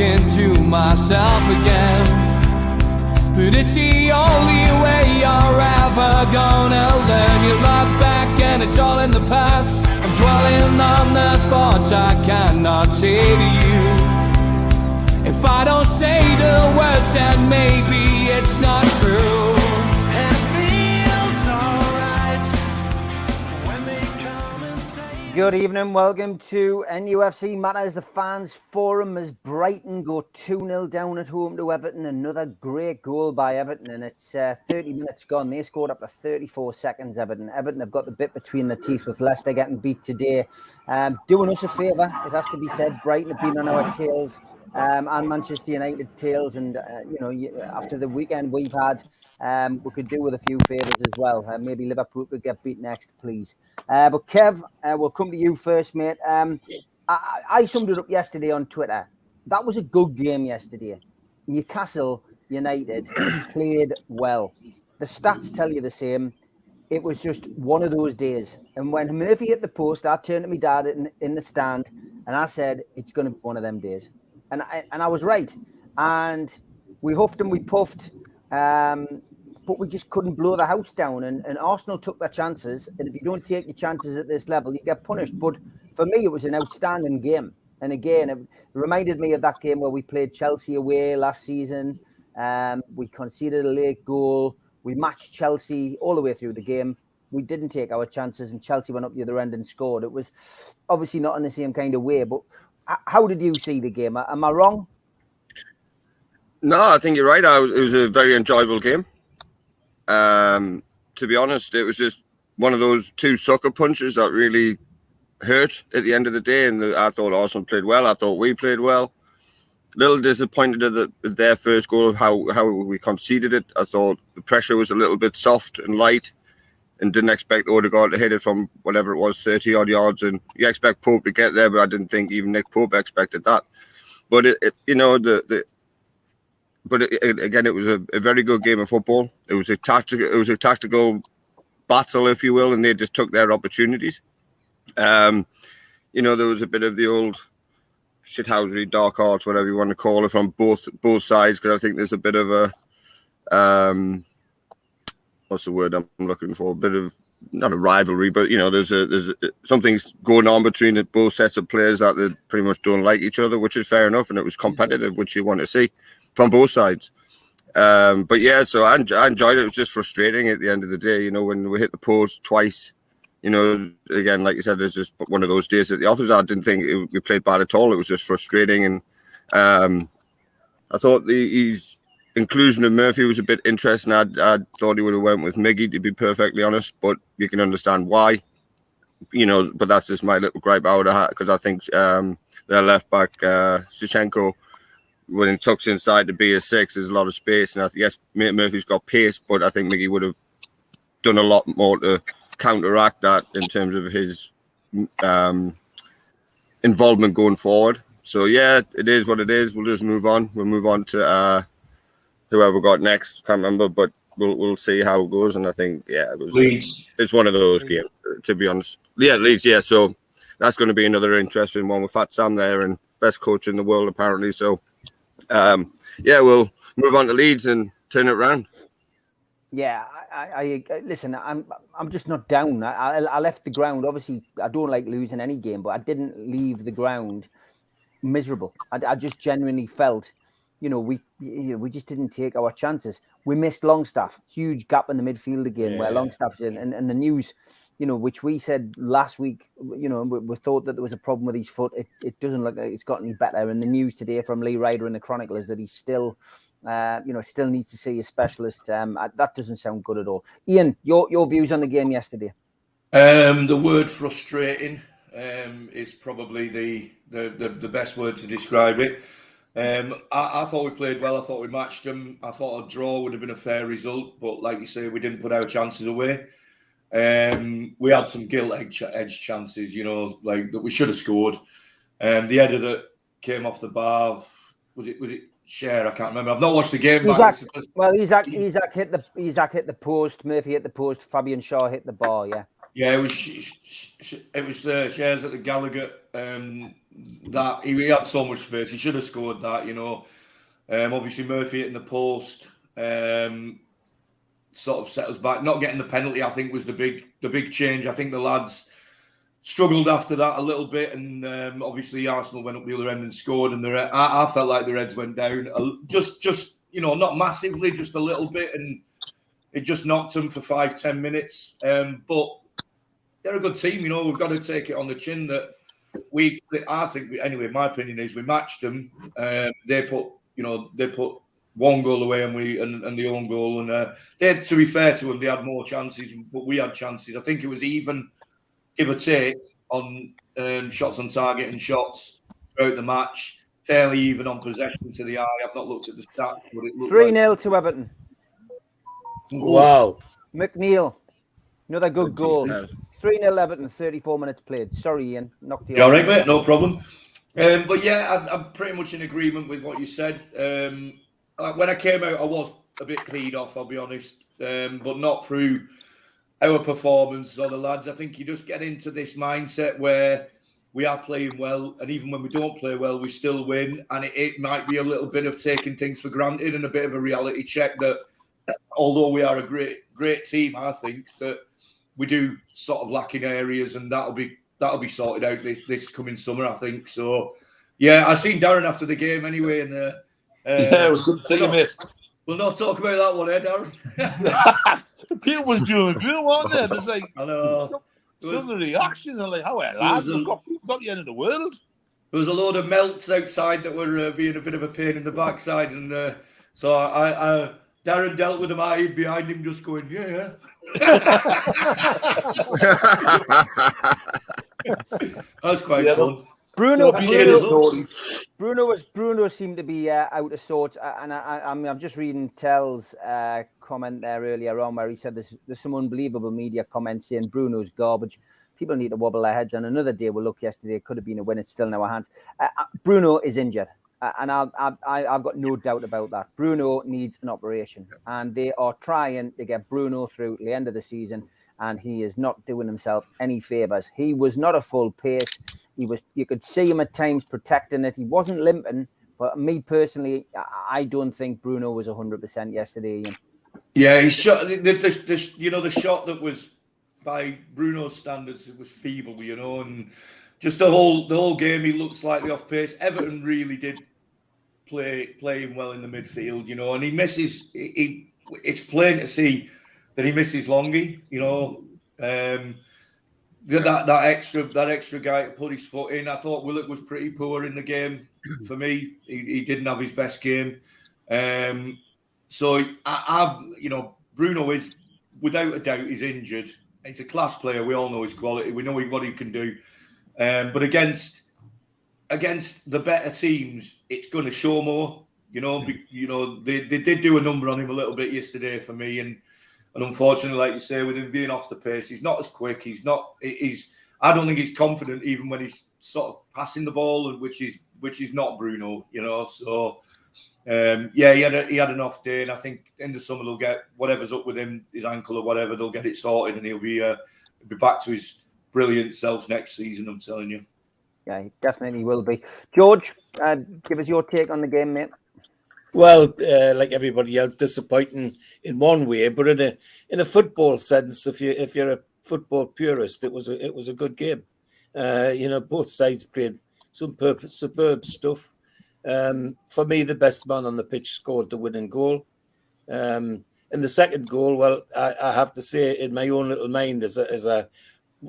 talking to myself again. But it's the only way you're ever gonna learn. You look back and it's all in the past. I'm dwelling on the thoughts I cannot say to you. If I don't say the words, then maybe it's not true. And it feels alright when they come and say. Good evening, welcome to NUFC Matters, the fans forum, as Brighton go 2-0 down at home to Everton. Another great goal by Everton, and it's 30 minutes gone. They scored after 34 seconds, Everton. Everton have got the bit between their teeth with Leicester getting beat today. Doing us a favour, it has to be said. Brighton have been on our tails. And Manchester United tails, and after the weekend we've had, we could do with a few favours as well. Maybe Liverpool could get beat next, please. But Kev, we'll come to you first, mate. I summed it up yesterday on Twitter. That was a good game yesterday. Newcastle United played well. The stats tell you the same. It was just one of those days. And when Murphy hit the post, I turned to my dad in the stand, and I said, it's going to be one of them days. And I was right. And we huffed and we puffed, but we just couldn't blow the house down. And Arsenal took their chances. And if you don't take your chances at this level, you get punished. But for me, it was an outstanding game. And again, it reminded me of that game where we played Chelsea away last season. We conceded a late goal. We matched Chelsea all the way through the game. We didn't take our chances, and Chelsea went up the other end and scored. It was obviously not in the same kind of way, but how did you see the game? Am I wrong? No, I think you're right. It was a very enjoyable game. To be honest, it was just one of those two sucker punches that really hurt at the end of the day. And I thought Arsenal played well. I thought we played well. A little disappointed at their first goal of how we conceded it. I thought the pressure was a little bit soft and light, and didn't expect Odegaard to hit it from whatever it was, 30-odd yards. And you expect Pope to get there, but I didn't think even Nick Pope expected that. But, again, it was a very good game of football. It was a tactical battle, if you will, and they just took their opportunities. There was a bit of the old shithousery, dark arts, whatever you want to call it, from both sides, because I think there's a bit of a... what's the word I'm looking for? A bit of, not a rivalry, but there's something's going on between both sets of players that they pretty much don't like each other, which is fair enough, and it was competitive, which you want to see from both sides. But yeah, so I enjoyed it. It was just frustrating at the end of the day, when we hit the post twice. Again, like you said, it's just one of those days at the office. I didn't think we played bad at all. It was just frustrating, and I thought his inclusion of Murphy was a bit interesting. I thought he would have went with Miggy, to be perfectly honest, but you can understand why. But that's just my little gripe I would have had, because I think their left back, Zinchenko, when he tucks inside to be a 6, there's a lot of space. And yes, Murphy's got pace, but I think Miggy would have done a lot more to counteract that in terms of his involvement going forward. So yeah, it is what it is. We'll just move on. We'll move on to whoever got next. Can't remember, but we'll see how it goes. And I think, yeah, it's one of those games, to be honest. Yeah, Leeds, yeah. So that's going to be another interesting one with Fat Sam there, and best coach in the world, apparently. So, we'll move on to Leeds and turn it around. Yeah, I listen, I'm just not down. I left the ground. Obviously, I don't like losing any game, but I didn't leave the ground miserable. I just genuinely felt, we just didn't take our chances. We missed Longstaff, huge gap in the midfield again, where Longstaff and the news, which we said last week, we thought that there was a problem with his foot. It doesn't look like it's got any better. And the news today from Lee Ryder in the Chronicle is that he's still, still needs to see a specialist. That doesn't sound good at all. Ian, your views on the game yesterday? The word frustrating is probably the best word to describe it. I thought we played well. I thought we matched them. I thought a draw would have been a fair result, but like you say, we didn't put our chances away. We had some gilt-edged chances, like that we should have scored. The header that came off the bar, was it Cher? I can't remember. I've not watched the game. Isaac hit the post. Murphy hit the post. Fabian Shaw hit the bar. Yeah. Yeah, it was shares at the Gallagher. That he had so much space. He should have scored that. Obviously Murphy hitting the post sort of set us back. Not getting the penalty, I think, was the big change. I think the lads struggled after that a little bit, and obviously Arsenal went up the other end and scored. And I felt like the Reds went down just not massively, just a little bit, and it just knocked them for 5-10 minutes. But they're a good team, We've got to take it on the chin that I think, anyway, my opinion is we matched them. They put one goal away and the own goal, and to be fair to them, they had more chances, but we had chances. I think it was even, give or take, on shots on target and shots throughout the match. Fairly even on possession to the eye. I've not looked at the stats, but it looked 3-0 to Everton. Wow. McNeil, another good goal. 3-0 Everton, 34 minutes played. Sorry, Ian. Knocked you all off. right, mate, no problem. But yeah, I'm pretty much in agreement with what you said. When I came out, I was a bit peed off, I'll be honest, but not through our performance or the lads. I think you just get into this mindset where we are playing well, and even when we don't play well, we still win. And it might be a little bit of taking things for granted and a bit of a reality check that although we are a great team, I think that we do sort of lack in areas, and that'll be sorted out this coming summer, I think. So, yeah, I seen Darren after the game anyway, and yeah, it was good to see you, mate. We'll not talk about that one, Darren? People was doing good, weren't they? There's like, I know. Some of the reactions are like, how lads, we've got the end of the world. There was a load of melts outside that were being a bit of a pain in the backside, and so I Darren dealt with them. I hid behind him, just going, yeah. That's quite fun. Bruno seemed to be out of sorts, and I'm just reading Tell's comment there earlier on where he said there's some unbelievable media comments saying Bruno's garbage. People need to wobble their heads. On another day, we'll look yesterday. It could have been a win. It's still in our hands. Bruno is injured, and I've got no doubt about that. Bruno needs an operation, and they are trying to get Bruno through the end of the season, and he is not doing himself any favours. He was not a full pace. You could see him at times protecting it. He wasn't limping, but me personally, I don't think Bruno was 100% yesterday. Ian. Yeah, he shot the shot that was by Bruno's standards, it was feeble, and just the whole game he looked slightly off pace. Everton really did play him well in the midfield, and he misses. It's plain to see that he misses Longy, That extra guy to put his foot in. I thought Willock was pretty poor in the game for me. He didn't have his best game. So Bruno is, without a doubt, he's injured. He's a class player. We all know his quality. We know what he can do. But against the better teams, it's going to show more. They did do a number on him a little bit yesterday for me, and unfortunately, like you say, with him being off the pace, he's not as quick. I don't think he's confident even when he's sort of passing the ball, which is not Bruno, So he had an off day, and I think in the summer they'll get whatever's up with him, his ankle or whatever, they'll get it sorted, and he'll be back to his brilliant self next season. I'm telling you. Yeah, he definitely will be. George, give us your take on the game, mate. Well, like everybody else, disappointing in one way, but in a football sense, if you're a football purist, it was a good game. Both sides played superb stuff. For me, the best man on the pitch scored the winning goal. In the second goal, well, I have to say, in my own little mind, as I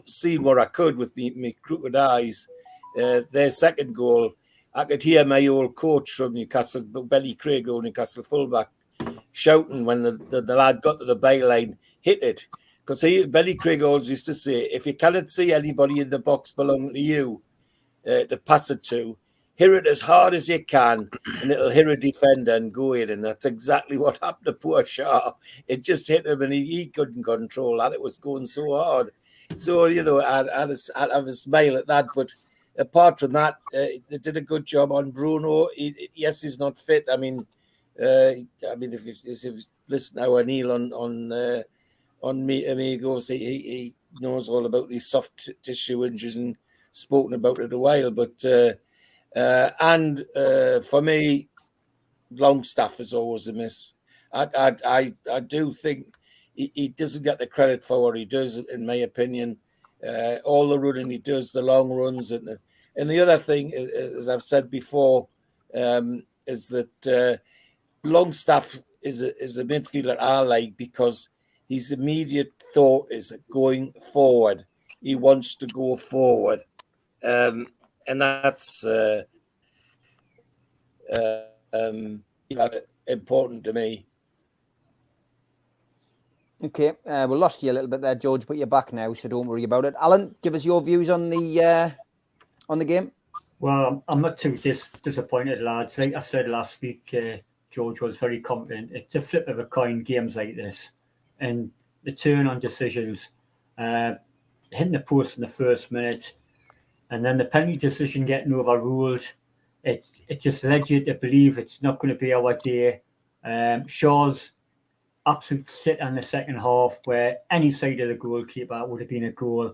seen what I could with me crooked eyes, their second goal, I could hear my old coach from Newcastle, Benny Craig, old Newcastle fullback, shouting when the lad got to the byline, hit it. Because Benny Craig always used to say, if you cannot see anybody in the box belonging to you to pass it to, hit it as hard as you can, and it'll hit a defender and go in. And that's exactly what happened to poor Shaw. It just hit him, and he couldn't control that. It was going so hard. So, I'd have a smile at that, but apart from that, they did a good job on Bruno. Yes, he's not fit. If you listen to Neil on me goes, he knows all about these soft tissue injuries and spoken about it a while. But for me, Longstaff is always a miss. I do think he doesn't get the credit for what he does, in my opinion. All the running he does, the long runs, and the other thing, as I've said before, is that Longstaff is a midfielder I like because his immediate thought is going forward. He wants to go forward, and that's important to me. Okay, we lost you a little bit there, George, but you're back now, so don't worry about it. Alan, give us your views on the game. Well, I'm not too disappointed, lads. Like I said last week, George was very confident. It's a flip of a coin, games like this, and the turn on decisions, hitting the post in the first minute, and then the penalty decision getting overruled. It just led you to believe it's not going to be our day. Shaw's absolute sit in the second half, where any side of the goalkeeper would have been a goal.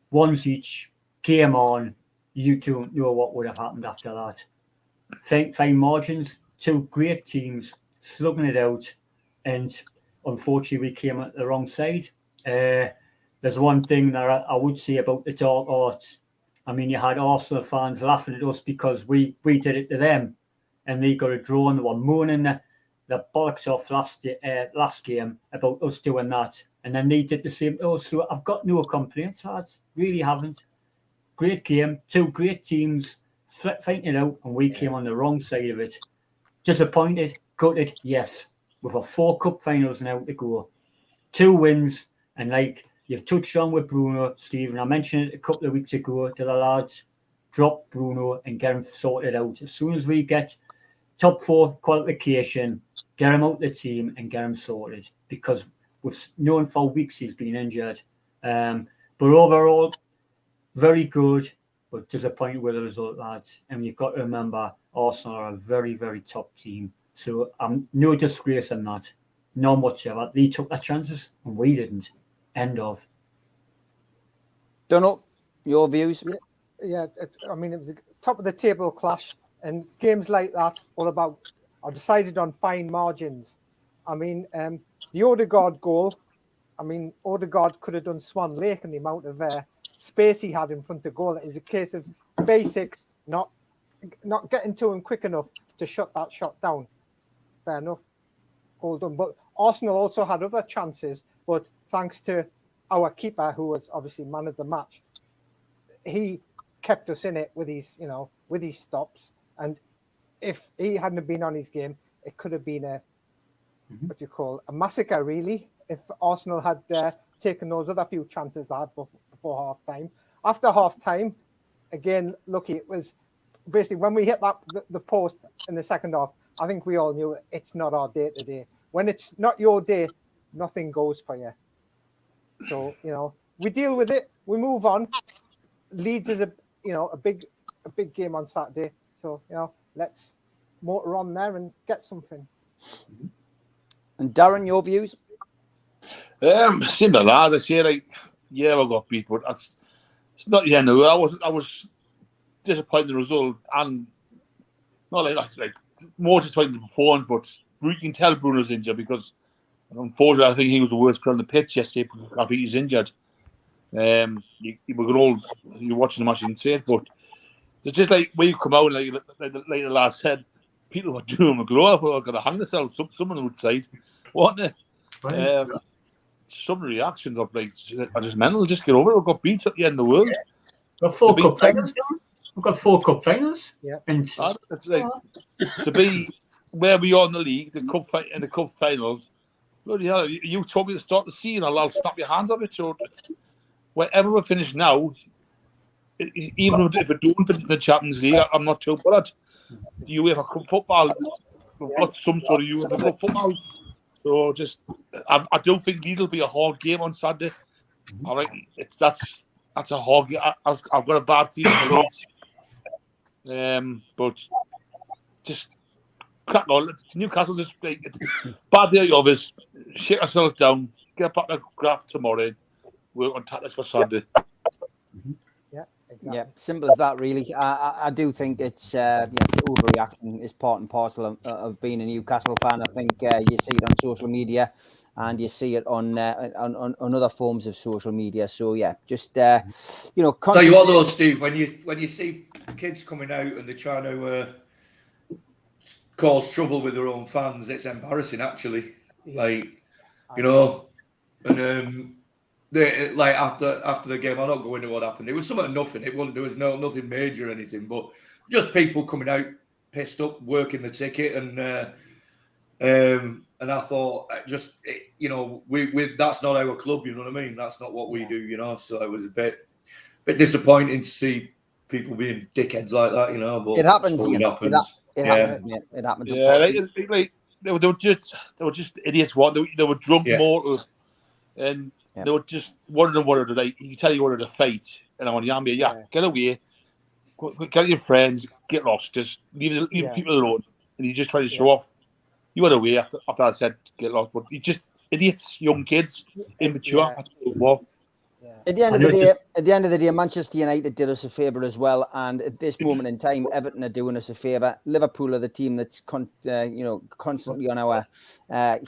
Ones each, game on. You don't know what would have happened after that. Fine margins, two great teams slugging it out, and unfortunately we came at the wrong side. There's one thing that I would say about the dark arts. I mean, you had Arsenal fans laughing at us because we did it to them, and they got a draw, and they were moaning the bollocks off last game about us doing that, and then they did the same to us. So I've got no complaints, lads. Really haven't. Great game, two great teams fighting it out, and we came on the wrong side of it. Disappointed, gutted, yes. We've got 4 cup finals now to go. 2 wins, and like you've touched on with Bruno, Stephen, I mentioned it a couple of weeks ago to the lads, drop Bruno and get him sorted out. As soon as we get top 4 qualification, get him out the team and get him sorted, because we've known for weeks he's been injured. But overall, very good, but disappointed with the result, lads. And you've got to remember, Arsenal are a very, very top team. So no disgrace in that. Not much of it. They took their chances and we didn't. End of. Donald, your views? Yeah, it was a top of the table clash, and games like that are decided on fine margins. I mean, the Odegaard goal, Odegaard could have done Swan Lake in the amount of space he had in front of goal. It was a case of basics, not getting to him quick enough to shut that shot down. Fair enough. Goal done. But Arsenal also had other chances, but thanks to our keeper, who was obviously man of the match, he kept us in it with his stops. And if he hadn't been on his game, it could have been a massacre, really, if Arsenal had taken those other few chances they had before half time. After half time, again, lucky, it was basically when we hit the post in the second half, I think we all knew it's not our day today. When it's not your day, nothing goes for you. So, we deal with it, we move on. Leeds is a big game on Saturday. So, let's motor on there and get something. And Darren, your views? Same to lad. I say, we got beat, but it's not the end of it. I was disappointed in the result, and not like more disappointed in the performance, but you can tell Bruno's injured, because unfortunately I think he was the worst player on the pitch yesterday. I think he's injured. You're watching the match, you can see it, but it's just like when you come out, like the lad said, people were doing a glow. I thought I could have hung themselves. Some of them would say, wasn't it? Some reactions of are just mental. Just get over it. We got beat at the end of the world. Got 4 cup finals. We've got 4 cup finals. Yeah, and it's like to be where we are in the league, the cup finals. Bloody hell! You told me to start the season, I'll snap your hands off it. So wherever we finish now, even if we don't finish in the Champions League, I'm not too bothered. The UEFA Cup football, we've got some sort of UEFA Cup football. So I don't think Leeds will be a hard game on Saturday. All right, that's a hard game. I've got a bad feeling for Leeds. But just crack on. Newcastle just it's bad day of us. Shake ourselves down. Get back to graft tomorrow. work on tactics for Sunday. Yeah, exactly. Yeah, simple as that, really. I do think it's overreaction is part and parcel of being a Newcastle fan. I think you see it on social media, and you see it on other forms of social media. So yeah, just Tell you what, though, Steve, when you see kids coming out and they're trying to cause trouble with their own fans, it's embarrassing, actually. Yeah. Like, you know, and they, like after the game, I'm not going into what happened. It was something nothing. There was nothing major or anything, but just people coming out pissed up, working the ticket, and I thought, we that's not our club. You know what I mean? That's not what we do. You know, so it was a bit disappointing to see people being dickheads like that. You know, but it happens. It happens. It happens, mate. It happens. Yeah, they were just idiots. What they were drunk mortal, and they were just one of them wanted to, like, you can tell you wanted to fight, and I went, get away, get your friends, get lost, just leave people alone, and you just try to show off. You went away after I said get lost, but you just idiots, young kids, immature. That's what. At the end of the day, Manchester United did us a favour as well, and at this moment in time, Everton are doing us a favour. Liverpool are the team that's constantly on our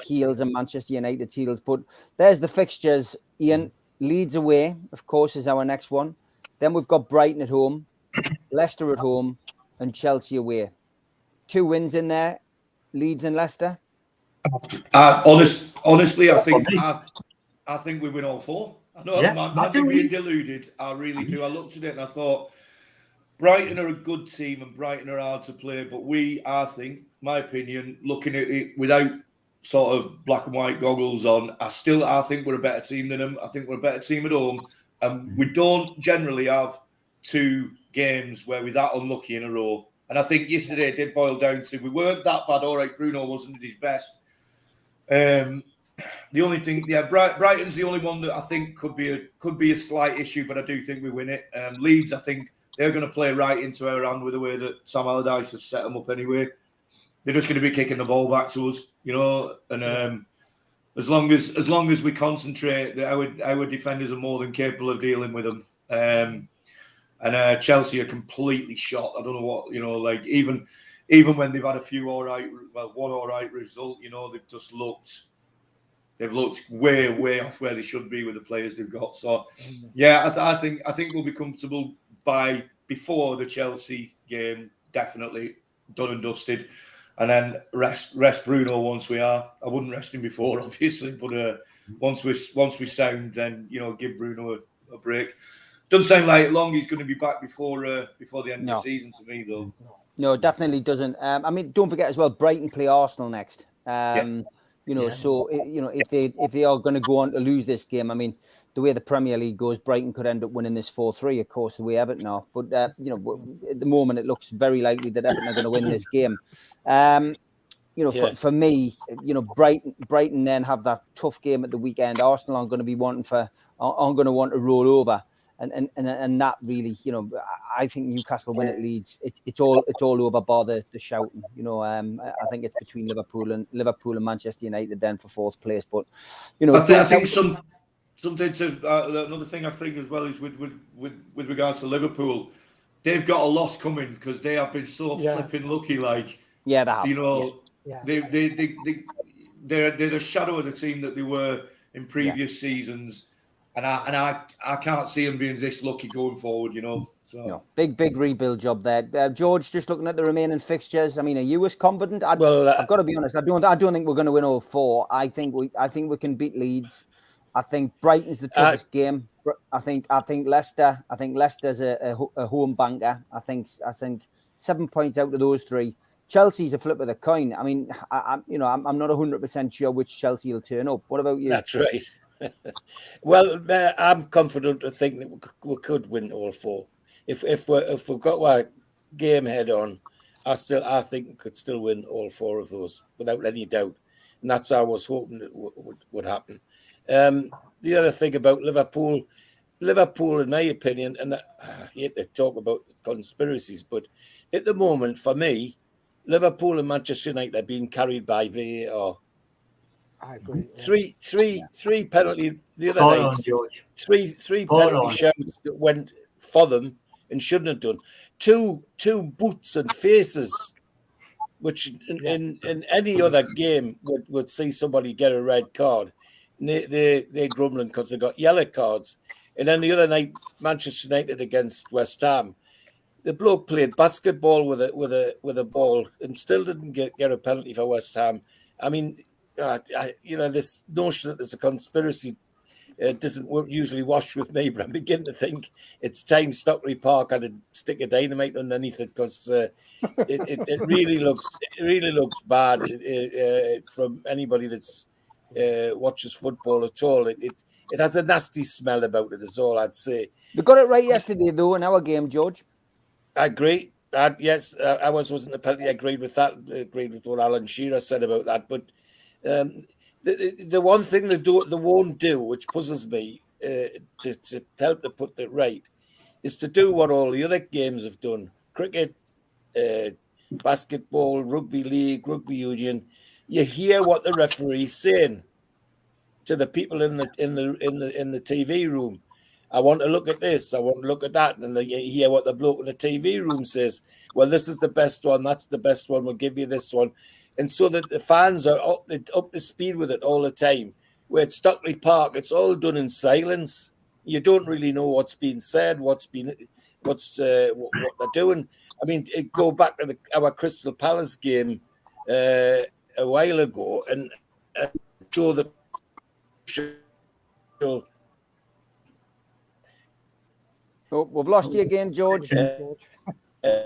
heels and Manchester United's heels. But there's the fixtures. Ian, Leeds away, of course, is our next one. Then we've got Brighton at home, Leicester at home, and Chelsea away. 2 wins in there, Leeds and Leicester. Honestly, I think we win all 4. I know I'm being deluded. I really do. I looked at it and I thought Brighton are a good team and Brighton are hard to play, but I think, my opinion, looking at it without sort of black and white goggles on, I think we're a better team than them. I think we're a better team at home, and we don't generally have 2 games where we're that unlucky in a row. And I think yesterday did boil down to we weren't that bad. All right, Bruno wasn't at his best. The only thing, Brighton's the only one that I think could be a slight issue, but I do think we win it. Leeds, I think they're going to play right into our hand with the way that Sam Allardyce has set them up anyway. They're just going to be kicking the ball back to us, you know. And as long as we concentrate, our defenders are more than capable of dealing with them. And Chelsea are completely shot. I don't know what, you know, like even when they've had a few one all right result, you know, they've looked way off where they should be with the players they've got. So, yeah, I think we'll be comfortable before the Chelsea game, definitely done and dusted, and then rest Bruno once we are. I wouldn't rest him before, obviously, but once we sound, then, you know, give Bruno a break. Doesn't sound like long he's going to be back before the end of the season to me, though. No, definitely doesn't. I mean, don't forget as well, Brighton play Arsenal next. So if they are going to go on to lose this game, I mean, the way the Premier League goes, Brighton could end up winning this 4-3, of course, the way Everton are. But at the moment, it looks very likely that Everton are going to win this game. For me, Brighton then have that tough game at the weekend. Arsenal are going to be wanting to roll over. And that really, I think Newcastle win at Leeds. It's all over bar the shouting. I think it's between Liverpool and Manchester United then for 4th place. But I think something to another thing I think as well is with regards to Liverpool, they've got a loss coming because they have been so flipping lucky. Like they have. They're the shadow of the team that they were in previous seasons. And I can't see them being this lucky going forward, So big rebuild job there. George, just looking at the remaining fixtures. I mean, are you as confident? I've got to be honest. I don't think we're going to win all 4. I think we can beat Leeds. I think Brighton's the toughest game. I think Leicester. I think Leicester's a home banker. I think 7 points out of those 3. Chelsea's a flip of the coin. I mean, I'm not 100% sure which Chelsea will turn up. What about you? That's right. Well, I'm confident to think that we could win all 4. If we've got our game head on, I think we could still win all 4 of those without any doubt, and that's how I was hoping it would happen. The other thing about Liverpool, in my opinion, and I hate to talk about conspiracies, but at the moment, for me, Liverpool and Manchester United are being carried by VAR. I agree. Yeah. Three penalty the other Hold night. on, George. Three Hold penalty on. shouts that went for them and shouldn't have done. Two boots and faces, which in any other game would see somebody get a red card. And they're grumbling because they got yellow cards. And then the other night, Manchester United against West Ham, the bloke played basketball with a ball and still didn't get a penalty for West Ham. I mean, this notion that there's a conspiracy doesn't usually wash with me, but I'm beginning to think it's time Stockley Park had a stick of dynamite underneath it because it really looks bad from anybody that's watches football at all. It has a nasty smell about it, is all I'd say. We got it right yesterday, though, in our game, George. I agree. Yes, I wasn't a penalty. I agreed with that. I agreed with what Alan Shearer said about that. But the one thing they won't do, which puzzles me, to help to put it right, is to do what all the other games have done: cricket, basketball, rugby league, rugby union. You hear what the referee's saying to the people in the TV room. I want to look at this. I want to look at that. And you hear what the bloke in the TV room says. Well, this is the best one. That's the best one. We'll give you this one. And so that the fans are up to speed with it all the time. Where at Stockley Park, it's all done in silence. You don't really know what's being said, what they're doing. I mean, go back to our Crystal Palace game a while ago and show the Oh, we've lost you again, George.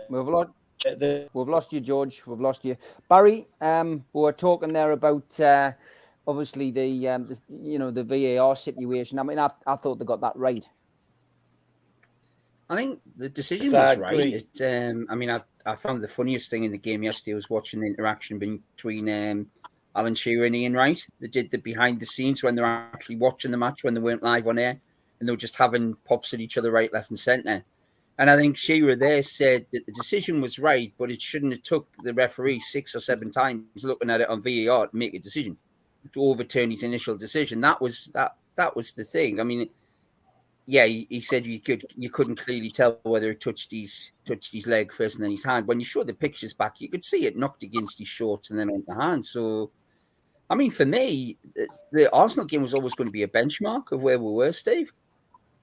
We've lost you, George. We've lost you, Barry. We were talking there about obviously the VAR situation. I mean, I thought they got that right. I think the decision was right. I found the funniest thing in the game yesterday was watching the interaction between Alan Shearer and Ian Wright. They did the behind the scenes when they're actually watching the match when they weren't live on air. And they were just having pops at each other right, left and centre. And I think Shearer there said that the decision was right, but it shouldn't have took the referee 6 or 7 times looking at it on VAR to make a decision, to overturn his initial decision. That was the thing. I mean, yeah, he said you couldn't clearly tell whether it touched his leg first and then his hand. When you show the pictures back, you could see it knocked against his shorts and then on the hand. So, I mean, for me, the Arsenal game was always going to be a benchmark of where we were, Steve.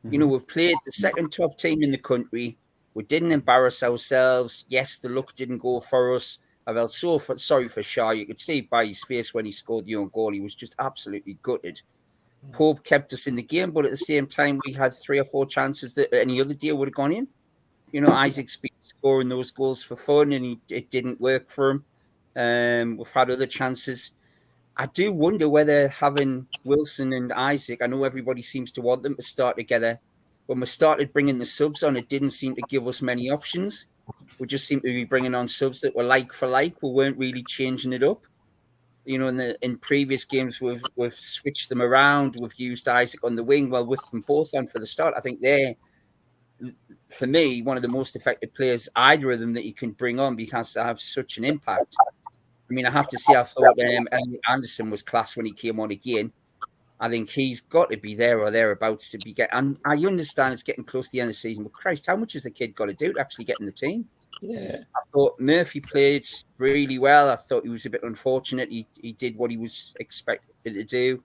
You know, we've played the second top team in the country. We didn't embarrass ourselves. Yes, the luck didn't go for us. I felt sorry for Shaw. You could see by his face when he scored the own goal. He was just absolutely gutted. Pope kept us in the game, but at the same time, we had 3 or 4 chances that any other deal would have gone in. You know, Isaac's been scoring those goals for fun, and it didn't work for him. We've had other chances. I do wonder whether having Wilson and Isaac, I know everybody seems to want them to start together. When we started bringing the subs on, it didn't seem to give us many options. We just seemed to be bringing on subs that were like for like. We weren't really changing it up. You know, in previous games, we've switched them around. We've used Isaac on the wing, well, with them both on for the start. I think they're, for me, one of the most effective players, either of them, that you can bring on because they have such an impact. I mean, I have to say, I thought Elliot Anderson was class when he came on again. I think he's got to be there or thereabouts to be getting. And I understand it's getting close to the end of the season, but Christ, how much has the kid got to do to actually get in the team? Yeah, I thought Murphy played really well. I thought he was a bit unfortunate. He did what he was expected to do.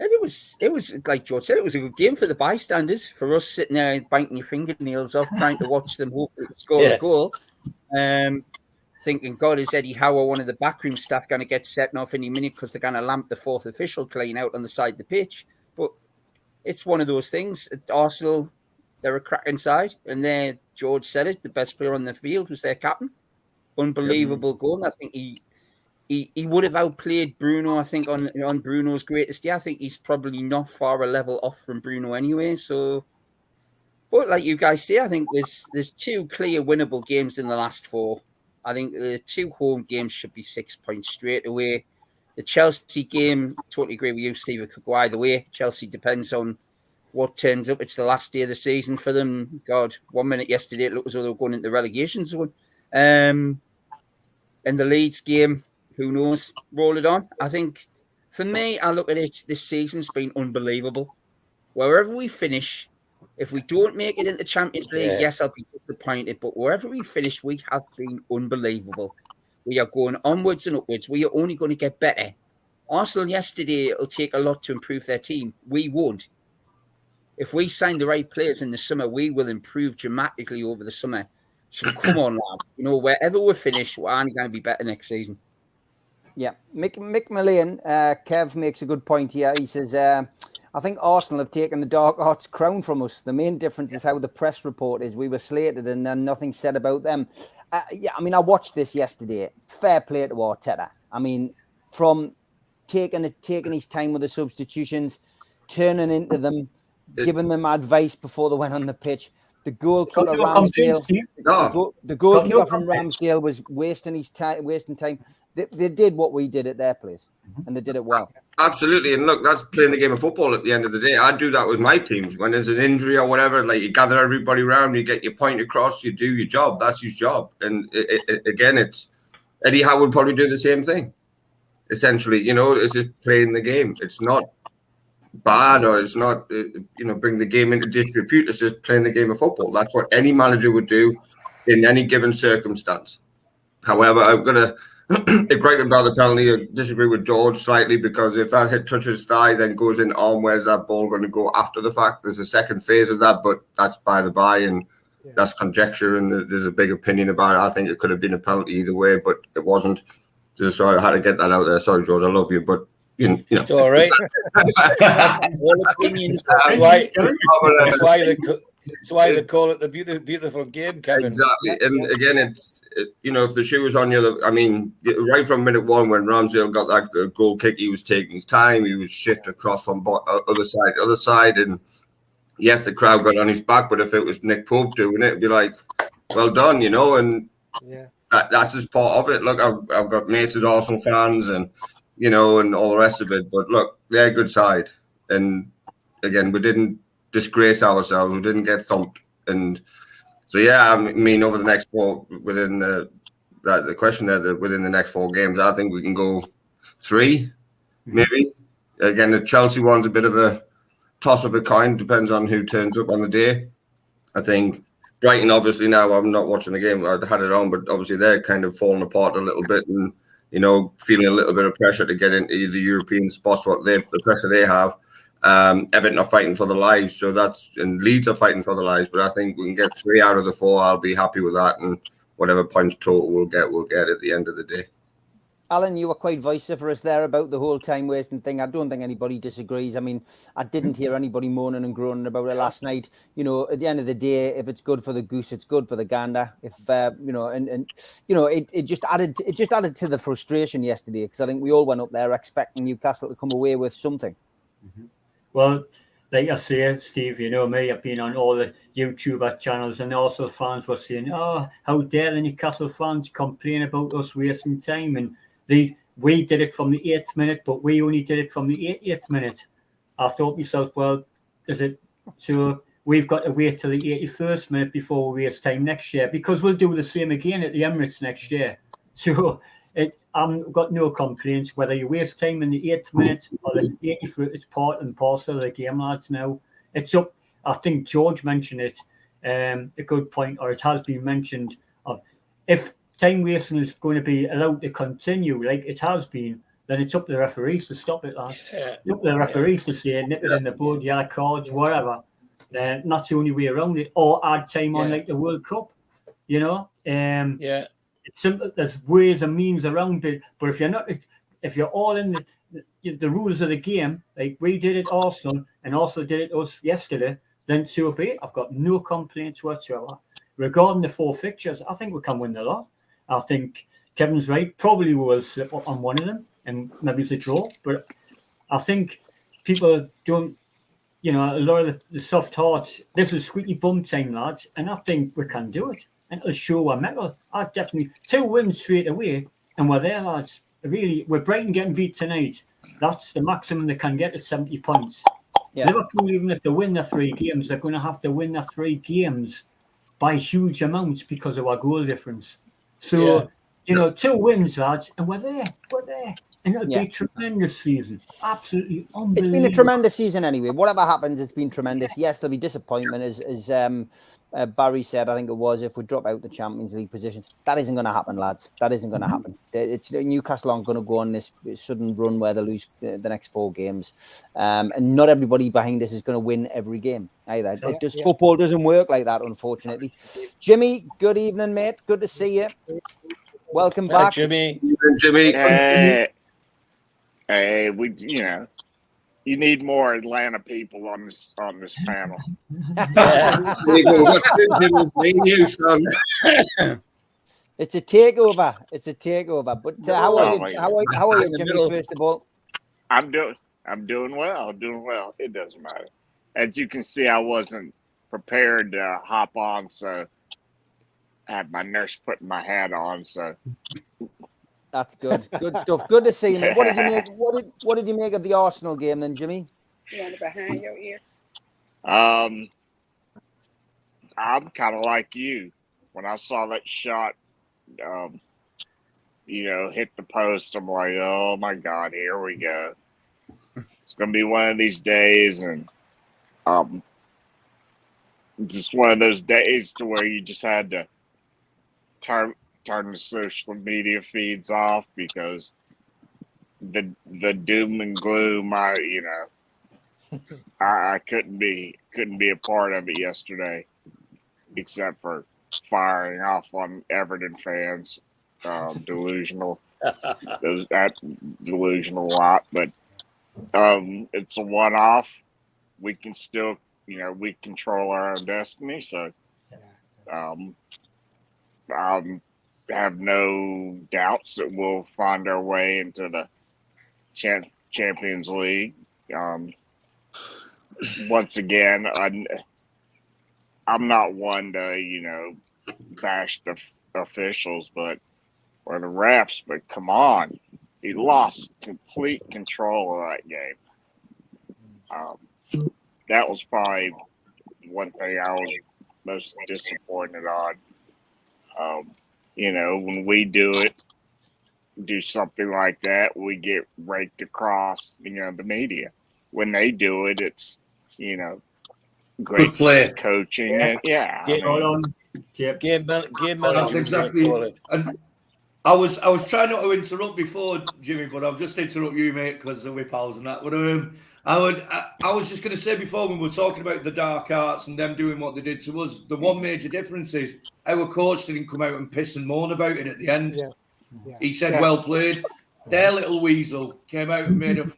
And it was like George said, it was a good game for the bystanders, for us sitting there biting your fingernails off, trying to watch them hopefully score a goal. Thinking, God, is Eddie Howe or one of the backroom staff going to get set off any minute because they're going to lamp the 4th official clean out on the side of the pitch? But it's one of those things. At Arsenal, they're a cracking side. And there, George said it, the best player on the field was their captain. Unbelievable goal. I think he would have outplayed Bruno, I think, on Bruno's greatest day. I think he's probably not far a level off from Bruno anyway. So, but like you guys say, I think there's 2 clear winnable games in the last 4. I think the 2 home games should be 6 points straight away. The Chelsea game, totally agree with you, Steve. It could go either way. Chelsea depends on what turns up. It's the last day of the season for them. God, 1 minute yesterday, it looked as though they were going into the relegation zone. And the Leeds game, who knows? Roll it on. I think For me, I look at it, this season's been unbelievable. Wherever we finish, if we don't make it into Champions League, yes, I'll be disappointed. But wherever we finish, we have been unbelievable. We are going onwards and upwards. We are only going to get better. Arsenal yesterday, it'll take a lot to improve their team. We won't. If we sign the right players in the summer, we will improve dramatically over the summer. So come on, lad. You know, wherever we finish, we're only going to be better next season. Yeah, Mick Millian, Kev makes a good point here. He says, I think Arsenal have taken the dark arts crown from us. The main difference is how the press report is. We were slated and then nothing said about them. I mean, I watched this yesterday. Fair play to Arteta. I mean, from taking his time with the substitutions, turning into them, giving them advice before they went on the pitch. The goalkeeper Ramsdale, the goalkeeper from Ramsdale was wasting time. They did what we did at their place, and they did it well. Absolutely, and look, that's playing the game of football. At the end of the day, I do that with my teams. When there's an injury or whatever, like you gather everybody around, you get your point across, you do your job. That's his job. And again, it's Eddie Howe would probably do the same thing. Essentially, you know, it's just playing the game. It's not bad, or it's not, bring the game into disrepute. It's just playing the game of football. That's what any manager would do in any given circumstance. However, I've got to gripe about the penalty. I disagree with George slightly, because if that hit touches thigh, then goes in arm, where's that ball going to go after the fact? There's a second phase of that, but that's by the by, and that's conjecture, and there's a big opinion about it. I think it could have been a penalty either way, but it wasn't. Just sorry, I had to get that out there. Sorry, George, I love you, but you know. It's all right. All opinions. That's why they call it the beautiful game, Kevin. Exactly. And again, it's if the shoe was on you, I mean, right from minute one when Ramsdale got that goal kick, he was taking his time. He was shifted across from other side to other side. And yes, the crowd got on his back, but if it was Nick Pope doing it, it'd be like, well done, and that's just part of it. Look, I've got mates as Arsenal fans and and all the rest of it. But look, they're a good side. And again, we didn't disgrace ourselves. We didn't get thumped. And so, I mean, over the next within the question there, within the next 4 games, I think we can go 3, maybe. Again, the Chelsea one's a bit of a toss of a coin. Depends on who turns up on the day. I think Brighton, obviously, now I'm not watching the game. I had it on, but obviously they're kind of falling apart a little bit and, feeling a little bit of pressure to get into the European spots, the pressure they have. Everton are fighting for their lives, and Leeds are fighting for their lives. But I think we can get 3 out of the 4. I'll be happy with that, and whatever points total we'll get at the end of the day. Alan, you were quite vociferous there about the whole time wasting thing. I don't think anybody disagrees. I mean, I didn't hear anybody moaning and groaning about it last night. At the end of the day, if it's good for the goose, it's good for the gander. If it just added to the frustration yesterday, because I think we all went up there expecting Newcastle to come away with something. Well, like I say, Steve, you know me, I've been on all the YouTuber channels, and also fans were saying, "Oh, how dare the Newcastle fans complain about us wasting time?" And we did it from the 8th minute, but we only did it from the 80th minute. I thought to myself, well, so we've got to wait till the 81st minute before we waste time next year, because we'll do the same again at the Emirates next year. So I've got no complaints whether you waste time in the 8th minute or the 81st. It's part and parcel of the game, lads. Now it's up. I think George mentioned it. A good point, or it has been mentioned. If time wasting is going to be allowed to continue like it has been, then it's up to the referees to stop it, lads. It's up to the referees to say nip it in the bud, yellow cards, whatever. That's the only way around it. Or add time on like the World Cup. It's simple. There's ways and means around it. But if you're all in the rules of the game, like we did it, Arsenal, and also did it us yesterday, then so be it. I've got no complaints whatsoever. Regarding the 4 fixtures, I think we can win the lot. I think Kevin's right. Probably we will slip up on one of them, and maybe it's a draw. But I think people don't, a lot of the soft hearts. This is squeaky bum time, lads, and I think we can do it. And it'll show our mettle. I definitely 2 wins straight away, and we're there, lads. Really, we're Brighton getting beat tonight. That's the maximum they can get at 70 points. Yeah. Liverpool, even if they win their 3 games, they're going to have to win their 3 games by huge amounts because of our goal difference. So 2 wins, lads, and we're there. And it'll be a tremendous season. Absolutely unbelievable. It's been a tremendous season anyway. Whatever happens, it's been tremendous. Yes, there'll be disappointment, as Barry said, I think it was, if we drop out the Champions League positions. That isn't going to happen, lads. That isn't going to happen. It's Newcastle aren't going to go on this sudden run where they lose the next 4 games. And not everybody behind us is going to win every game either. Football doesn't work like that, unfortunately. Jimmy, good evening, mate. Good to see you. Welcome back. Jimmy. Jimmy. Hey, you need more Atlanta people on this panel. It's a takeover. But how are you, Jimmy? First of all, I'm doing well. It doesn't matter. As you can see, I wasn't prepared to hop on, so I had my nurse putting my hat on. So that's good. Good stuff. Good to see you, mate. What did you make? What did you make of the Arsenal game then, Jimmy? You want it behind your ear? I'm kind of like you. When I saw that shot, hit the post, I'm like, oh my God, here we go. It's gonna be one of these days, and just one of those days to where you just had to turn the social media feeds off because the doom and gloom, I couldn't be a part of it yesterday, except for firing off on Everton fans, delusional, that delusional lot. But it's a one-off. We can still, we control our own destiny. So I have no doubts that we'll find our way into the Champions League. Once again, I'm not one to, bash the officials, or the refs, but come on. He lost complete control of that game. That was probably one thing I was most disappointed on. When we do something like that, we get raked across, the media. When they do it, it's, great play. coaching. Yeah. And, Game That's exactly. And I was trying not to interrupt before, Jimmy, but I've just interrupted you, mate, because of my pals and that. But I was just going to say before, when we were talking about the dark arts and them doing what they did to us, the one major difference is our coach didn't come out and piss and moan about it at the end. Yeah. He said, well played. Their little weasel came out and made a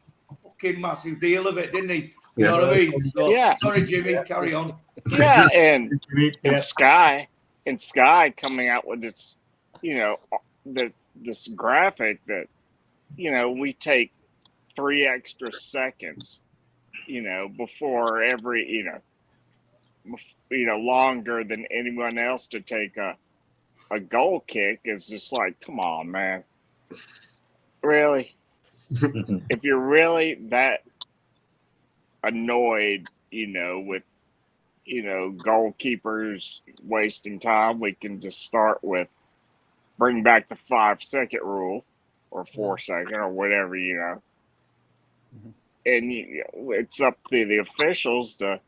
fucking massive deal of it, didn't he? You know what I mean? So, sorry, Jimmy, carry on. Yeah, and Sky coming out with this, this graphic that, we take 3 extra seconds, before every, longer than anyone else to take a goal kick is just like, come on, man. Really? If you're really that annoyed, with, goalkeepers wasting time, we can just start with bring back the 5-second rule or 4-second or whatever, and it's up to the officials to,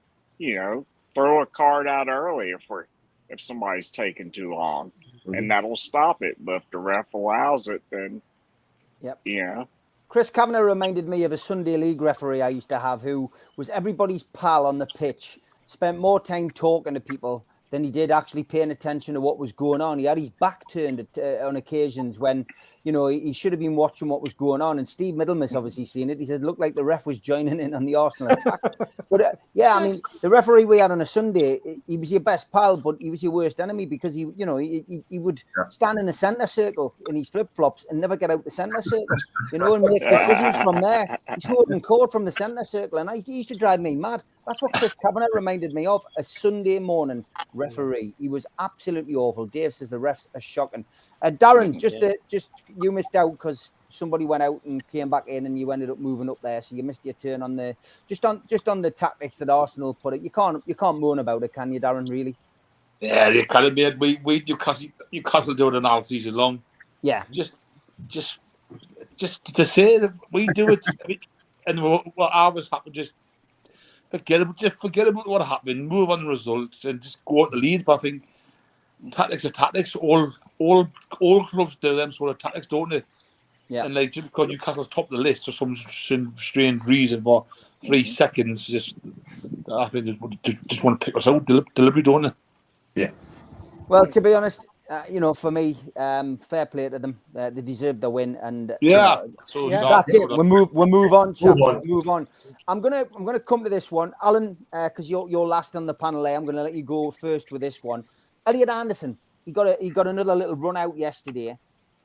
throw a card out early if somebody's taking too long, and that'll stop it. But if the ref allows it, then Chris Kavanagh reminded me of a Sunday League referee I used to have, who was everybody's pal on the pitch, spent more time talking to people than he did actually paying attention to what was going on. He had his back turned on occasions when, he should have been watching what was going on. And Steve Middlemas obviously seen it. He said, looked like the ref was joining in on the Arsenal attack. But the referee we had on a Sunday, he was your best pal, but he was your worst enemy because he would stand in the centre circle in his flip-flops and never get out the centre circle, and make decisions from there. He's holding court from the centre circle, and he used to drive me mad. That's what Chris Kavanagh reminded me of, a Sunday morning referee. He was absolutely awful. Dave says the refs are shocking. Darren, just you missed out because somebody went out and came back in, and you ended up moving up there, so you missed your turn on the just on the tactics that Arsenal put it. You can't moan about it, can you, Darren? Really? Yeah, you can't admit we Newcastle do it an all season long. Yeah. Just to say that we do it, and what always happened, just forget about what happened, move on the results, and just go out the lead. But I think tactics are tactics. All clubs do them sort of tactics, don't they? Yeah. And like just because Newcastle's top of the list for some strange reason for 3 seconds, just I think they just want to pick us out deliberately, don't they? Yeah. Well, to be honest, for me, fair play to them. They deserve the win, and Yeah. that's it. We'll move on, chaps. Move on. Move on. I'm gonna come to this one, Alan, because you're last on the panel. I'm gonna let you go first with this one. Elliot Anderson, he got another little run out yesterday.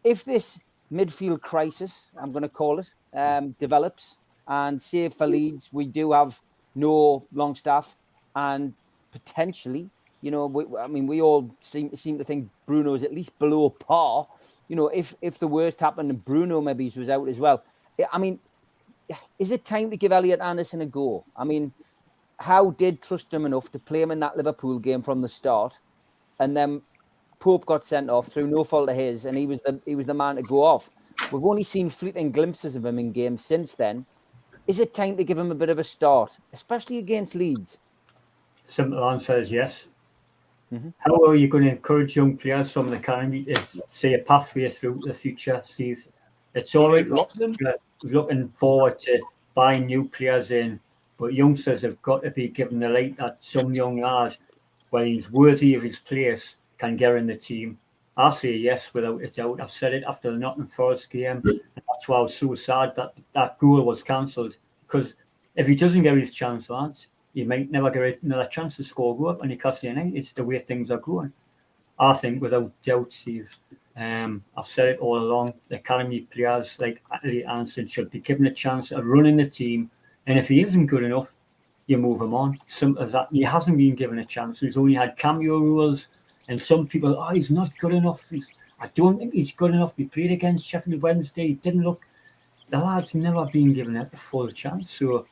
If this midfield crisis, I'm going to call it, develops, and save for Leeds, we do have no Longstaff, and potentially, we all seem to think Bruno is at least below par. If the worst happened and Bruno maybe was out as well. I mean, is it time to give Elliot Anderson a go? I mean, Howe did trust him enough to play him in that Liverpool game from the start, and then Pope got sent off through no fault of his, and he was the man to go off. We've only seen fleeting glimpses of him in games since then. Is it time to give him a bit of a start, especially against Leeds? Simple answer is yes. Mm-hmm. How are you going to encourage young players from the academy to see a pathway through the future, Steve? It's all right looking forward to buying new players in, but youngsters have got to be given the light that some young lad, when he's worthy of his place, can get in the team. I say yes without a doubt. I've said it after the Nottingham Forest game. And that's why I was so sad that goal was cancelled. Because if he doesn't get his chance, lads, he might never get another chance to score a goal. And Newcastle United, it's the way things are going. I think without doubt, Steve, I've said it all along, the academy players like Elliot Anderson should be given a chance of running the team. And if he isn't good enough, you move him on. Simple as that. He hasn't been given a chance. He's only had cameo roles. And some people, he's not good enough. I don't think he's good enough. He played against Sheffield Wednesday. He didn't look. The lad's never been given a full chance. So,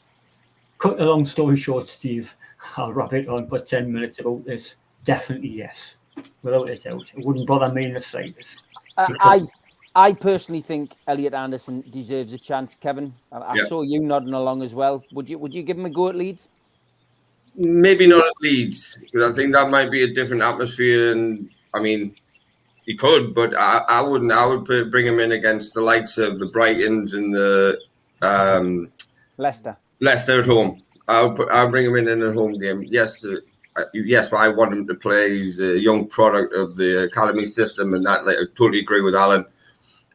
cut a long story short, Steve, I'll wrap it on for 10 minutes about this. Definitely yes, without a doubt. It wouldn't bother me in the slightest. I personally think Elliot Anderson deserves a chance. Kevin, I saw you nodding along as well. Would you give him a go at Leeds? Maybe not at Leeds, because I think that might be a different atmosphere. And I mean, he could, but I wouldn't. I would bring him in against the likes of the Brightons and the Leicester at home. I'll bring him in a home game. Yes, but I want him to play. He's a young product of the academy system, and that. Like, I totally agree with Alan.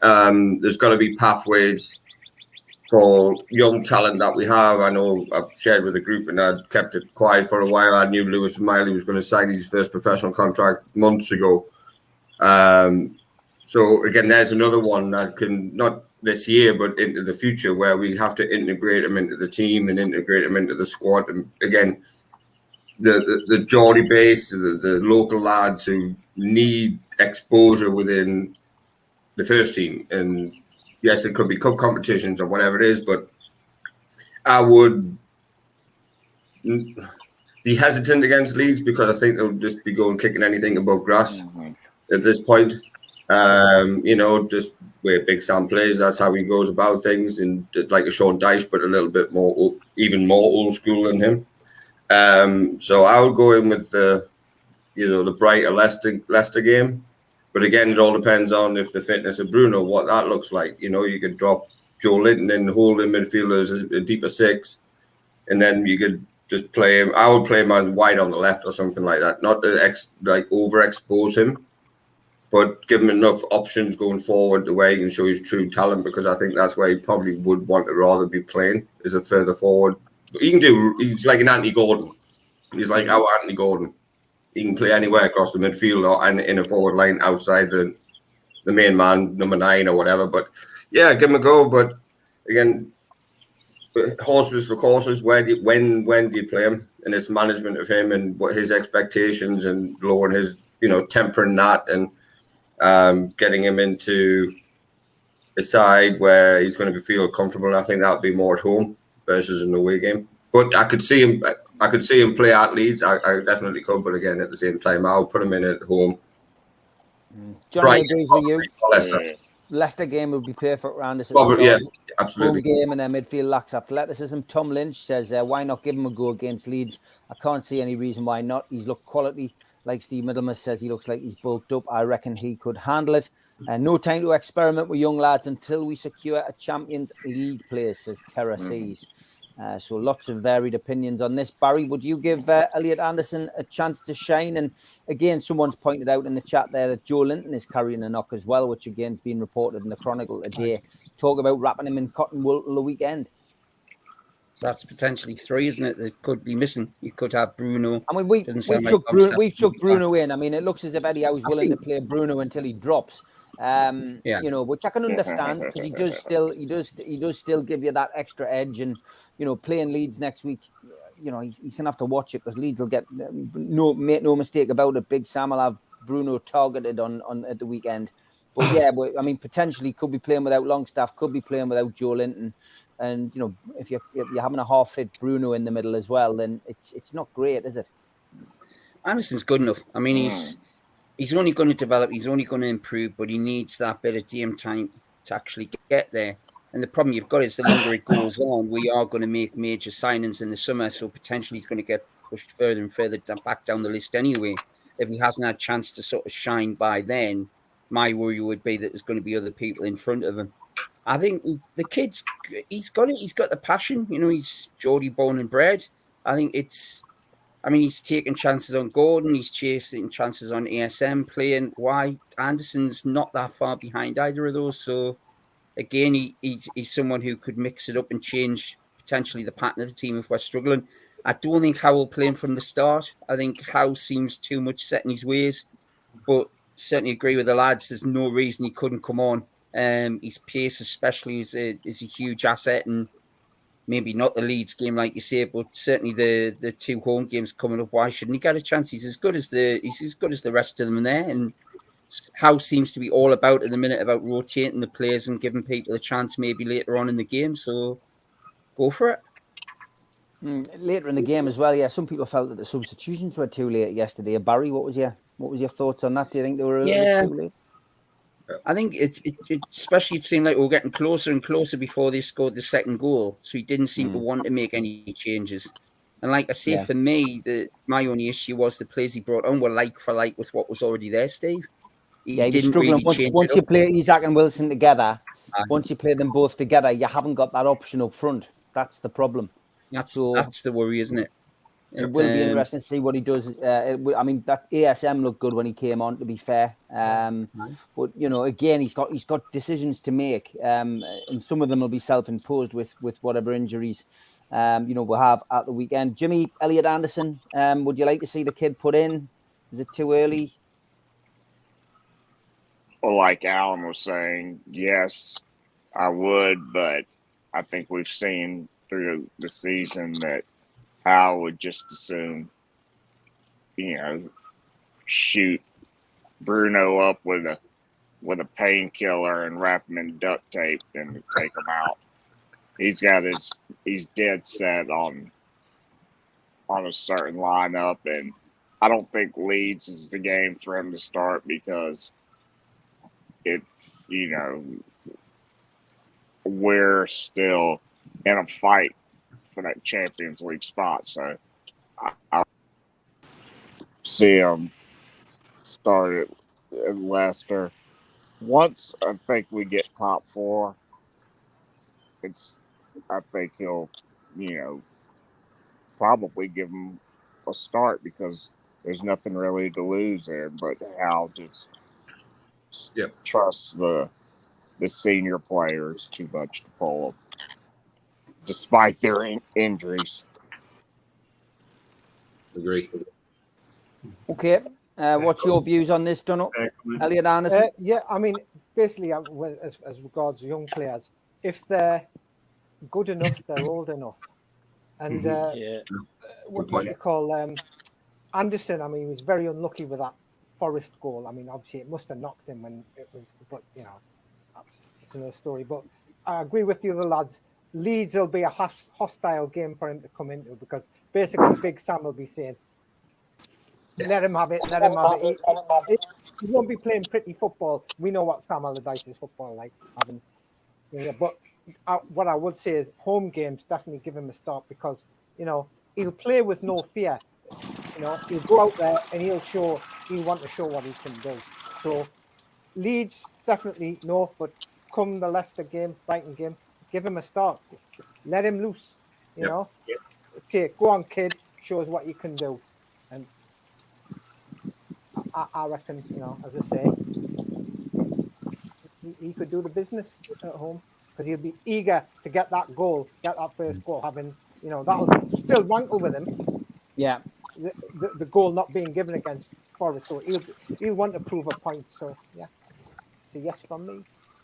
There's got to be pathways for young talent that we have. I know I've shared with the group and I'd kept it quiet for a while. I knew Lewis Miley was going to sign his first professional contract months ago. So again, there's another one that can, not this year, but into the future, where we have to integrate him into the team and integrate him into the squad. And again, the Geordie base, the local lads who need exposure within the first team. And yes, it could be cup competitions or whatever it is, but I would be hesitant against Leeds because I think they'll just be going kicking anything above grass at this point. Just where Big Sam plays, that's how he goes about things, and like a Sean Dyche, but a little bit more, even more old school than him. So I would go in with the brighter Leicester game. But again, it all depends on if the fitness of Bruno, what that looks like. You could drop Joe Linton and hold in midfielders a deeper six, and then you could just play him. I would play him on wide on the left or something like that. Not to overexpose him, but give him enough options going forward the way he can show his true talent, because I think that's where he probably would want to rather be playing, is a further forward. But he's like an Anthony Gordon. He's like our Anthony Gordon. He can play anywhere across the midfield or in a forward line outside the main man, number 9 or whatever. But yeah, give him a go. But again, horses for courses. When do you play him? And it's management of him and what his expectations, and lowering his, tempering that, and getting him into a side where he's going to feel comfortable. And I think that would be more at home versus an away game. But I could see him play at Leeds. I definitely could. But again, at the same time, I'll put him in at home Johnny agrees with you. Leicester. Leicester game would be perfect round us. Yeah, absolutely. Home game and their midfield lacks athleticism. Tom Lynch says, why not give him a go against Leeds? I can't see any reason why not. He's looked quality. Like Steve Middlemas says, he looks like he's bulked up. I reckon he could handle it. No time to experiment with young lads until we secure a Champions League place, says Terra Seas. So lots of varied opinions on this. Barry, would you give Elliot Anderson a chance to shine? And again, someone's pointed out in the chat there that Joe Linton is carrying a knock as well, which again has been reported in the Chronicle today. Talk about wrapping him in cotton wool till the weekend. That's potentially 3, isn't it? That could be missing. You could have Bruno. I mean, we've took Bruno in. I mean, it looks as if Eddie Howe's willing to play Bruno until he drops. You know, which I can understand because he does still give you that extra edge. And you know, playing Leeds next week, you know, he's gonna have to watch it because Leeds will get make no mistake about it. Big Sam will have Bruno targeted on at the weekend. But yeah, I mean, potentially could be playing without Longstaff, could be playing without Joe Linton. And you know, if you're having a half fit Bruno in the middle as well, then it's not great, is it? Anderson's good enough. I mean, he's only going to develop, he's only going to improve, but he needs that bit of game time to actually get there. And the problem you've got is the longer it goes on, we are going to make major signings in the summer, so potentially he's going to get pushed further and further back down the list anyway. If he hasn't had a chance to sort of shine by then, my worry would be that there's going to be other people in front of him. I think the kid's, he's got the passion. You know, he's Geordie born and bred. I think he's taking chances on Gordon. He's chasing chances on ASM playing. Why? Anderson's not that far behind either of those. So, again, he's someone who could mix it up and change potentially the pattern of the team if we're struggling. I don't think Howe will play him from the start. I think Howe seems too much set in his ways. But certainly agree with the lads. There's no reason he couldn't come on. His pace especially is a huge asset, and maybe not the Leeds game like you say, but certainly the 2 home games coming up. Why shouldn't he get a chance? He's as good as the rest of them in there. And Howe seems to be all about at the minute about rotating the players and giving people a chance maybe later on in the game. So go for it. Later in the game as well, yeah. Some people felt that the substitutions were too late yesterday. Barry, what was your thoughts on that? Do you think they were a little bit too late? I think it especially it seemed like we were getting closer and closer before they scored the second goal. So he didn't seem to want to make any changes. And like I say, for me, my only issue was the players he brought on were like for like with what was already there, Steve. He didn't really change once you play Isaac and Wilson together, once you play them both together, you haven't got that option up front. That's the problem. That's the worry, isn't it? It will be interesting to see what he does. I mean, that ASM looked good when he came on, to be fair. But you know, again, he's got decisions to make, and some of them will be self-imposed with whatever injuries you know we'll have at the weekend. Jimmy, Elliot Anderson, would you like to see the kid put in? Is it too early? Well, like Alan was saying, yes, I would, but I think we've seen through the season that I would just assume, you know, shoot Bruno up with a painkiller and wrap him in duct tape and take him out. He's dead set on a certain lineup, and I don't think Leeds is the game for him to start because it's, you know, we're still in a fight for that Champions League spot. So I see him start at Leicester. Once I think we get top 4, I think he'll, you know, probably give him a start because there's nothing really to lose there. But Hal just trusts the senior players too much to pull them, despite their injuries. Agree. Okay. What's your views on this, Donald? Elliot Anderson? Yeah, I mean, basically, as regards young players, if they're good enough, they're old enough. And what you call Anderson, I mean, he was very unlucky with that Forest goal. I mean, obviously, it must have knocked him when it was, but, you know, it's another story. But I agree with the other lads. Leeds will be a hostile game for him to come into because basically Big Sam will be saying, Let him have it. Let him have it. He won't be playing pretty football. We know what Sam Allardyce's football like. But what I would say is home games definitely give him a start because he'll play with no fear. He'll go out there and he'll want to show what he can do. So Leeds definitely no, but come the Leicester game, Brighton game, give him a start. Let him loose. Say, go on, kid, show us what you can do. And I reckon, as I say, he could do the business at home because he'll be eager to get that first goal, having, that'll still rankle with him. Yeah. The goal not being given against Forest, so he'll want to prove a point. So, yeah, it's a yes from me.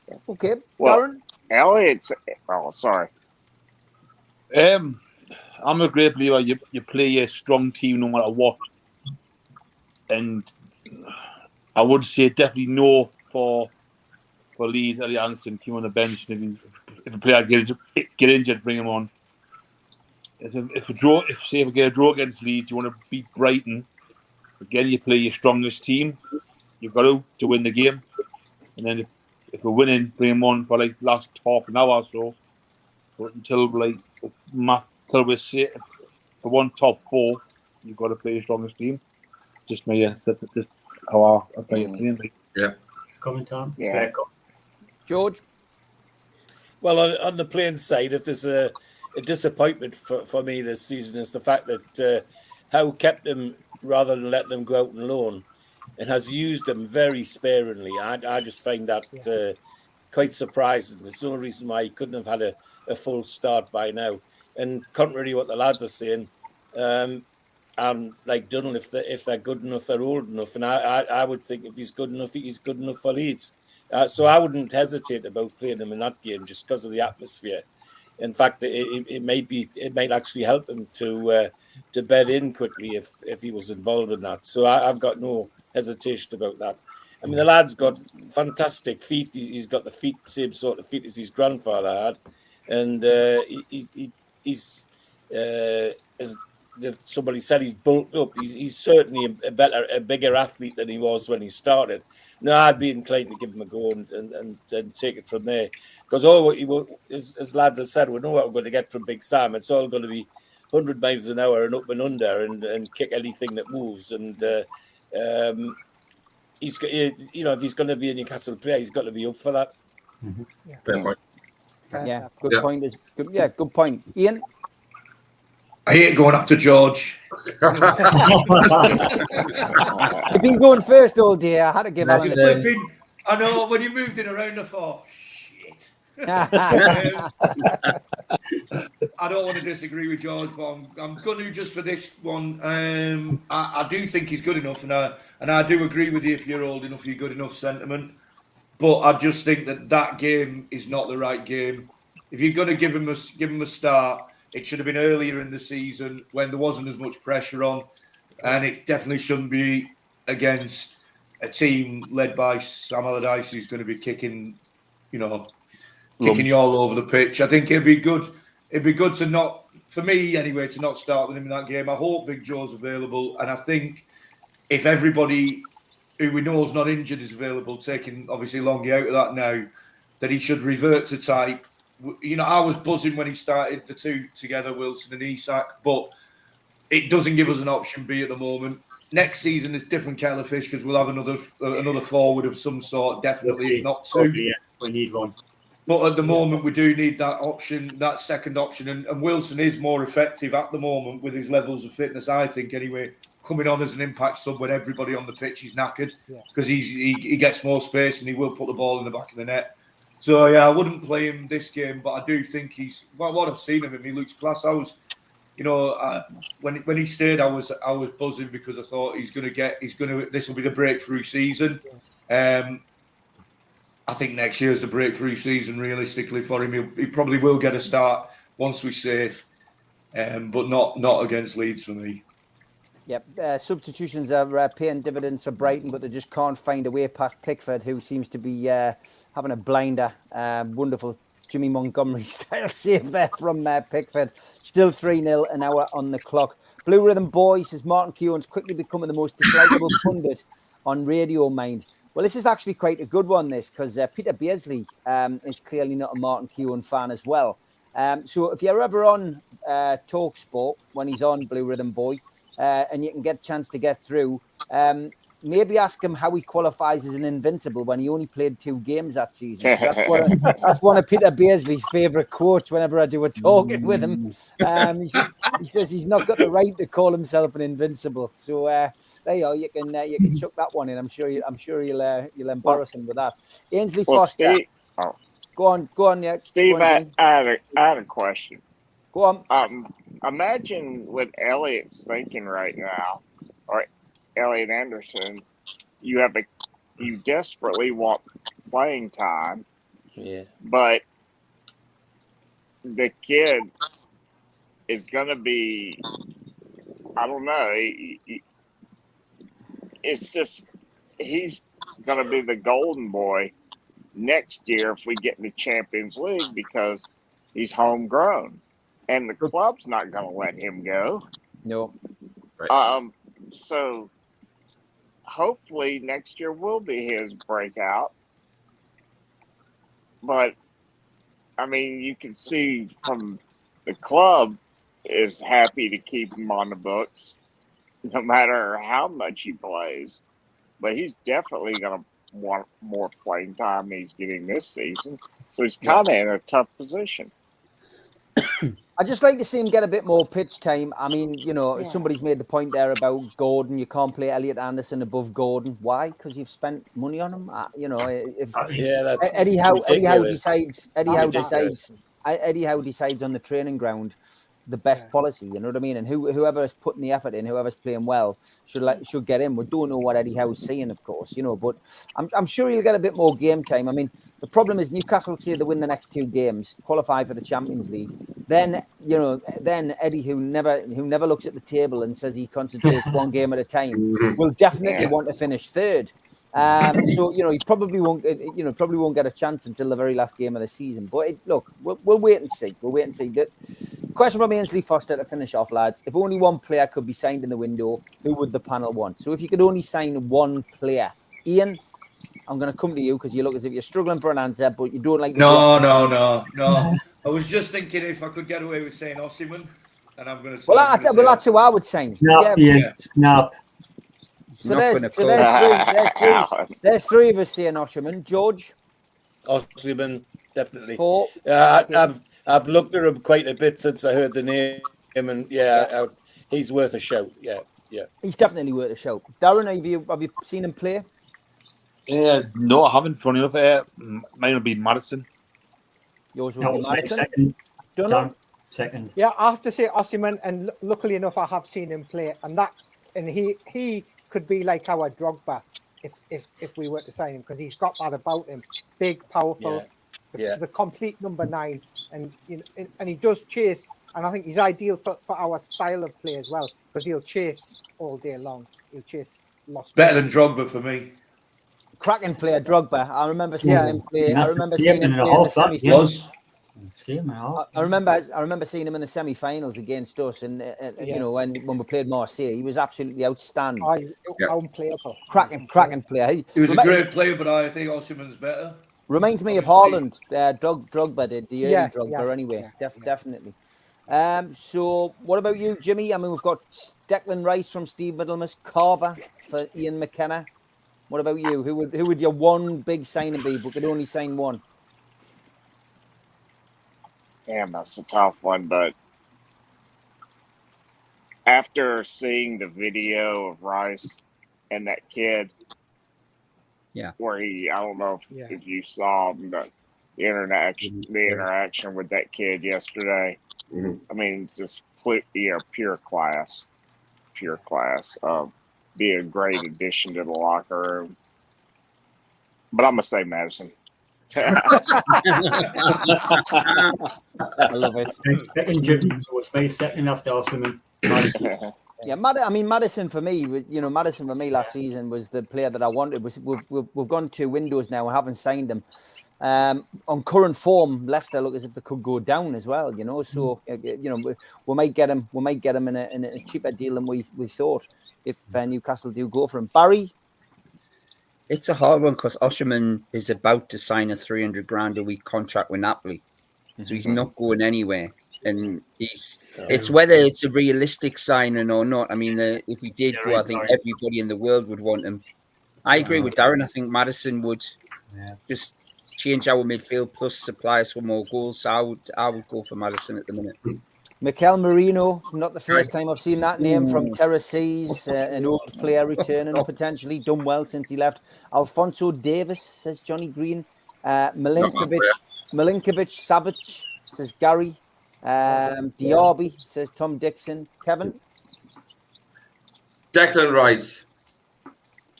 Yeah. Okay, Well, Darren? Elliot's. Oh, sorry. I'm a great believer. You play a strong team no matter what, and I would say definitely no for Leeds. Elliot Anderson came on the bench, and if a player get injured, bring him on. If we get a draw against Leeds, you want to beat Brighton. Again, you play your strongest team. You've got to win the game, and then if we're winning, bring him on for like last half an hour or so. But until we're safe for one top four, you've got to play your strongest team. Just me, just how I play opinion. Yeah. Comment on? Yeah. George? Well, on the playing side, if there's a disappointment for me this season, is the fact that Howe kept them rather than let them go out on loan and has used them very sparingly. I just find that quite surprising. There's no reason why he couldn't have had a full start by now. And contrary to what the lads are saying, and like Dunn, if they're good enough, they're old enough. And I would think if he's good enough, he's good enough for Leeds. So I wouldn't hesitate about playing him in that game just because of the atmosphere. In fact, it might actually help him to bed in quickly if he was involved in that. So I've got no hesitation about that. I mean, the lad's got fantastic feet. He's got the same sort of feet as his grandfather had, and he's as somebody said, he's bulked up. He's certainly a bigger athlete than he was when he started. No, I'd be inclined to give him a go and take it from there. Because as lads have said, we know what we're going to get from Big Sam. It's all going to be 100 miles an hour and up and under and kick anything that moves. And he's got, if he's going to be a Newcastle player, he's got to be up for that. Mm-hmm. Fair point. Yeah, good point. Good point. Ian? I hate going up to George. I've been going first all day. I had to give Alan I know, when you moved it around, I thought, shit. I don't want to disagree with George, but I'm going to just for this one. I do think he's good enough, and I do agree with you. If you're old enough, you're good enough sentiment. But I just think that game is not the right game. If you're going to give him a start, it should have been earlier in the season when there wasn't as much pressure on, and it definitely shouldn't be against a team led by Sam Allardyce who's going to be kicking you all over the pitch. I think it'd be good to not, for me anyway, to not start with him in that game. I hope Big Joe's available, and I think if everybody who we know is not injured is available, taking obviously Longy out of that now, that he should revert to type. I was buzzing when he started the two together, Wilson and Isak, but it doesn't give us an option B at the moment. Next season is different kettle of fish because we'll have another forward of some sort, definitely, if not two. Yeah, we need one. But at the moment, we do need that option, that second option, and Wilson is more effective at the moment with his levels of fitness, I think, anyway, coming on as an impact sub when everybody on the pitch is knackered because he gets more space and he will put the ball in the back of the net. So yeah, I wouldn't play him this game, but I do think what I've seen of him, he looks class. I was, when he stayed, I was buzzing because I thought this will be the breakthrough season. I think next year's the breakthrough season realistically for him. He probably will get a start once we're safe, but not against Leeds for me. Yep, substitutions are paying dividends for Brighton, but they just can't find a way past Pickford, who seems to be having a blinder. Wonderful Jimmy Montgomery style save there from Pickford. Still 3-0, an hour on the clock. Blue Rhythm Boy says Martin Keown's quickly becoming the most dislikable pundit on Radio Mind. Well, this is actually quite a good one, this, because Peter Beardsley is clearly not a Martin Keown fan as well. So if you're ever on TalkSport when he's on Blue Rhythm Boy and you can get a chance to get through, maybe ask him how he qualifies as an invincible when he only played 2 games that season. That's one of Peter Beardsley's favourite quotes whenever I do a talking with him. He says he's not got the right to call himself an invincible. So there you are. You can chuck that one in. I'm sure you'll embarrass him with that. Ainsley Foster. Steve, Go on, yeah. Steve, go on, I had a question. Go on. Imagine what Elliot's thinking right now, or Elliot Anderson. You desperately want playing time. Yeah. But the kid is going to be, I don't know. It's just, he's going to be the golden boy next year if we get in the Champions League because he's homegrown. And the club's not going to let him go. No. Right. So hopefully next year will be his breakout. But, I mean, you can see from the club is happy to keep him on the books no matter how much he plays. But he's definitely going to want more playing time than he's getting this season. So he's kind of in a tough position. I'd just like to see him get a bit more pitch time. I mean, somebody's made the point there about Gordon. You can't play Elliot Anderson above Gordon. Why? Because you've spent money on him. That's Eddie Howe decides on the training ground the best policy. You know what I mean? And whoever is putting the effort in, whoever's playing well, should get in. We don't know what Eddie Howe's seeing, of course, but I'm sure he'll get a bit more game time. I mean, the problem is Newcastle say they win the next 2 games, qualify for the Champions League. Then Eddie, who never looks at the table and says he concentrates one game at a time, will definitely want to finish 3rd. So he probably won't get a chance until the very last game of the season. But we'll wait and see. The question from Ainsley Foster to finish off, lads: if only one player could be signed in the window, who would the panel want? So if you could only sign one player, Ian, I'm going to come to you because you look as if you're struggling for an answer, but you don't like. No. I was just thinking if I could get away with saying Osimhen, and I'm going to. That's who I would sign. No. So there's 3 of us saying Osimhen. George? Osimhen, definitely. 4. I've looked at him quite a bit since I heard the name, and he's worth a shout. Yeah. He's definitely worth a shout. Darren, have you seen him play? No, I haven't. Funny enough, mine will be Madison. Yours will be Madison. Second. Yeah, I have to say Osimhen, and luckily enough, I have seen him play, and he could be like our Drogba if we were to sign him, because he's got that about him. Big, powerful, the complete number 9, and and he does chase, and I think he's ideal for our style of play as well, because he'll chase all day long. He'll chase lost. Better than Drogba for me. Cracking player, Drogba. I remember seeing him play. I remember seeing him play in the semi-finals. I remember seeing him in the semi-finals against us, and when we played Marseille, he was absolutely outstanding. Unplayable. Cracking player. He was a great player, but I think Osimhen's better. Reminds me of Haaland. Drogba did the early Drogba anyway. Definitely. So what about you, Jimmy? I mean, we've got Declan Rice from Steve Middlemas, Carver for Ian McKenna. What about you? Who would your one big signing be, but could only sign one? Damn, that's a tough one, but after seeing the video of Rice and that kid, where I don't know if you saw the interaction with that kid yesterday. I mean, it's just pure class. Be a great addition to the locker room. But I'm gonna say Madison. I love it. Second after Osimhen. Yeah, Madison for me, Madison for me last season was the player that I wanted. We've gone 2 windows now. I haven't signed him. On current form, Leicester look as if they could go down as well. So we might get him. We might get him in a cheaper deal than we thought if Newcastle do go for him. Barry. It's a hard one because Osherman is about to sign a 300 grand a week contract with Napoli, so he's not going anywhere. And it's whether it's a realistic signing or not. I mean, if he did go, I think everybody in the world would want him. I agree with Darren. I think Maddison would just change our midfield plus supply us for more goals. So I would go for Maddison at the minute. Mikel Merino, not the first time I've seen that name from Terraces, an old player returning, potentially done well since he left. Alfonso Davis, says Johnny Green. Milinkovic Savic, says Gary. Diaby, says Tom Dixon. Kevin? Declan Rice.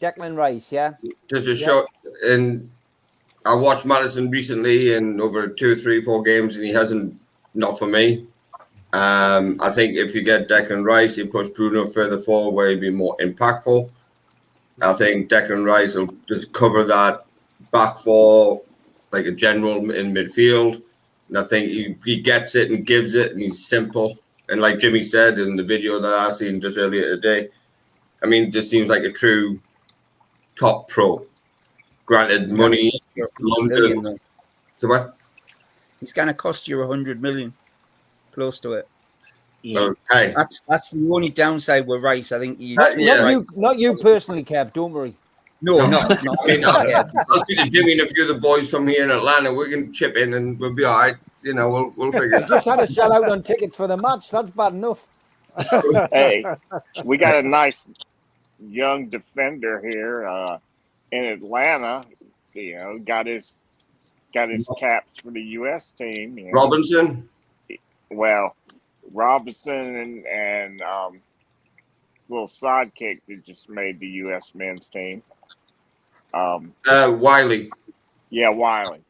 Declan Rice, yeah. Just a shot. And I watched Maddison recently in over 2, 3, 4 games, and he hasn't, not for me. I think if you get Declan Rice, you push Bruno further forward where he'd be more impactful. I think Declan Rice will just cover that back four like a general in midfield. And I think he gets it and gives it, and he's simple. And like Jimmy said in the video that I seen just earlier today, I mean, just seems like a true top pro. Granted, money, London. So what? He's going to cost you 100 million. Close to it. Yeah. Okay. That's the only downside with Rice. I think not you personally, Kev. Don't worry. No, not. I mean, I'll speak to Jimmy and a few of the boys from here in Atlanta. We can chip in and we'll be all right. We'll figure it out. Just had to shell out on tickets for the match. That's bad enough. Hey, we got a nice young defender here in Atlanta. Got his caps for the U.S. team. Robinson. Well, Robinson and little sidekick that just made the U.S. men's team. Wiley. Yeah, Wiley.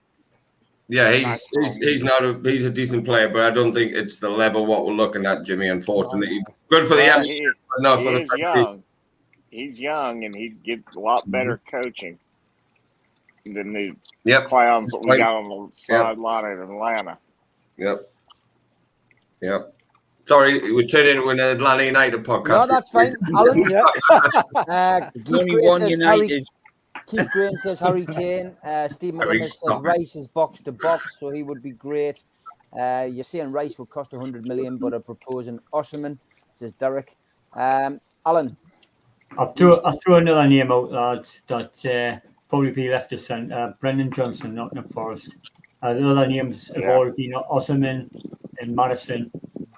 Yeah, he's a decent player, but I don't think it's the level what we're looking at, Jimmy. Unfortunately, good for the he is young. He's young, and he'd get a lot better coaching than the clowns that we got on the sideline in Atlanta. Yep. Sorry, we turned into an Atlanta United podcast. No, that's fine. Alan, only one United. Keith Graham says Harry Kane. Steve McGuinness says Rice is box to box, so he would be great. You're saying Rice would cost 100 million, but are proposing Osherman, says Derek. Alan. I'll throw another name out, lads, that probably be left to centre. Brendan Johnson, Nottingham Forest. The other names have all been Osherman and Madison.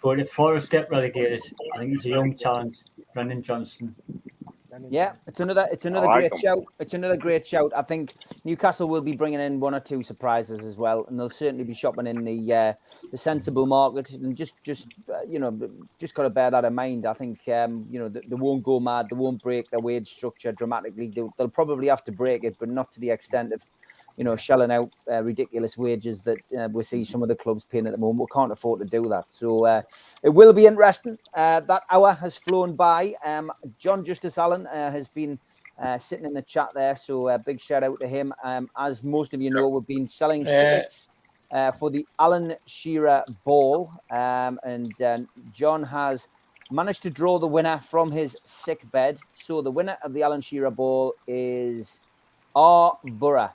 But if Forest get relegated, I think he's a young talent, Brendan Johnson. Yeah, it's another great shout. It's another great shout. I think Newcastle will be bringing in 1 or 2 surprises as well, and they'll certainly be shopping in the sensible market. And just got to bear that in mind. I think they won't go mad. They won't break their wage structure dramatically. They'll probably have to break it, but not to the extent of shelling out ridiculous wages that we see some of the clubs paying at the moment. We can't afford to do that. So it will be interesting. That hour has flown by. John Justice Allen has been sitting in the chat there. So a big shout out to him. As most of you know, we've been selling tickets for the Alan Shearer Ball. And John has managed to draw the winner from his sick bed. So the winner of the Alan Shearer Ball is R. Borough.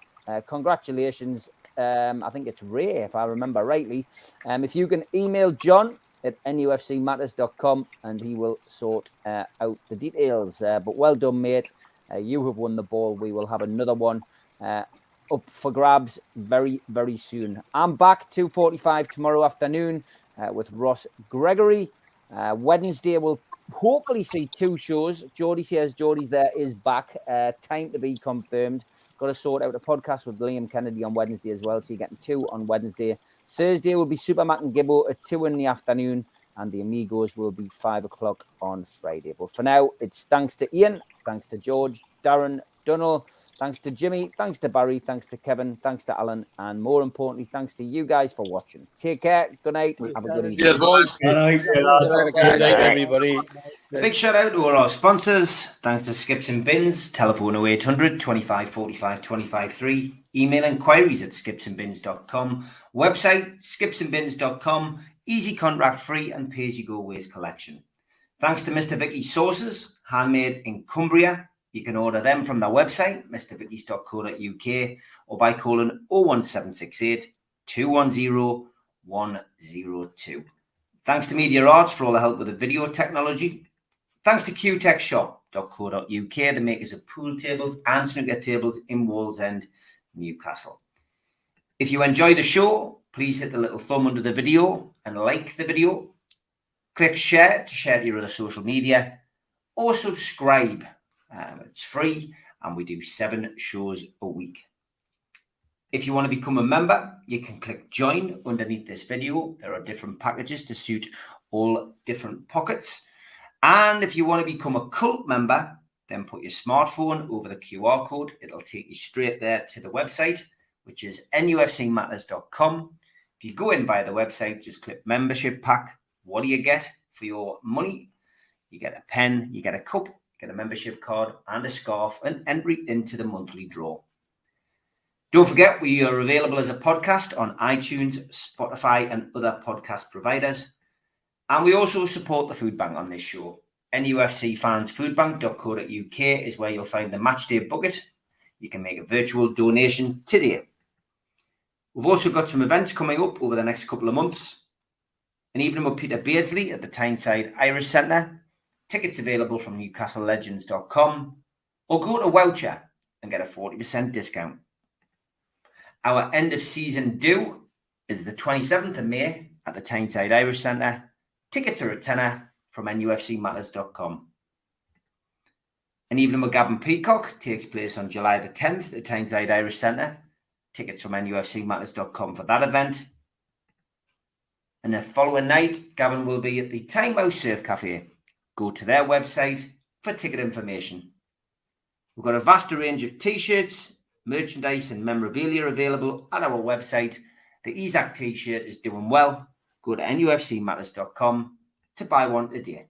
Congratulations. I think it's Ray, if I remember rightly. If you can email John at nufcmatters.com and he will sort out the details. But well done, mate. You have won the ball. We will have another one up for grabs very, very soon. I'm back 2:45 tomorrow afternoon with Ross Gregory. Wednesday we'll hopefully see 2 shows. Geordie says Geordie's there is back. Time to be confirmed. Got to sort out a podcast with Liam Kennedy on Wednesday as well. So you're getting 2 on Wednesday. Thursday will be Super Mac and Gibbo at 2 in the afternoon. And the Amigos will be 5 o'clock on Friday. But for now, it's thanks to Ian, thanks to George, Darren, Dunnell, Thanks to Jimmy, thanks to Barry, thanks to Kevin, thanks to Alan, and more importantly, thanks to you guys for watching. Take care. Good night. Have a good evening. Cheers, boys. Good night, everybody. A big shout out to all our sponsors. Thanks to Skips and Bins, telephone 0800 25 45 25 3, email inquiries at skipsandbins.com, website skipsandbins.com, easy contract free and pay as you go waste collection. Thanks to Mr. Vicky's sauces, handmade in Cumbria. You can order them from their website, mrvickies.co.uk, or by calling 01768 210 102. Thanks to Media Arts for all the help with the video technology. Thanks to qtechshop.co.uk, the makers of pool tables and snooker tables in Wallsend, Newcastle. If you enjoy the show, please hit the little thumb under the video and like the video. Click share to share to your other social media, or subscribe. It's free and we do 7 shows a week. If you want to become a member, you can click join underneath this video. There are different packages to suit all different pockets. And if you want to become a cult member, then put your smartphone over the QR code. It'll take you straight there to the website, which is nufcmatters.com. If you go in via the website, just click membership pack. What do you get for your money? You get a pen, you get a cup, get a membership card and a scarf, and entry into the monthly draw. Don't forget, we are available as a podcast on iTunes, Spotify, and other podcast providers. And we also support the food bank on this show. NUFCfansfoodbank.co.uk is where you'll find the matchday bucket. You can make a virtual donation today. We've also got some events coming up over the next couple of months. An evening with Peter Beardsley at the Tyneside Irish Centre. Tickets available from newcastlelegends.com, or go to Voucher and get a 40% discount. Our end of season do is the 27th of May at the Tyneside Irish Centre. Tickets are a tenner from nufcmatters.com. An evening with Gavin Peacock takes place on July the 10th at the Tyneside Irish Centre. Tickets from nufcmatters.com for that event. And the following night, Gavin will be at the Tynemouth Surf Cafe. Go to their website for ticket information. We've got a vast range of t-shirts, merchandise and memorabilia available at our website. The Isaac t-shirt is doing well. Go to nufcmatters.com to buy one today.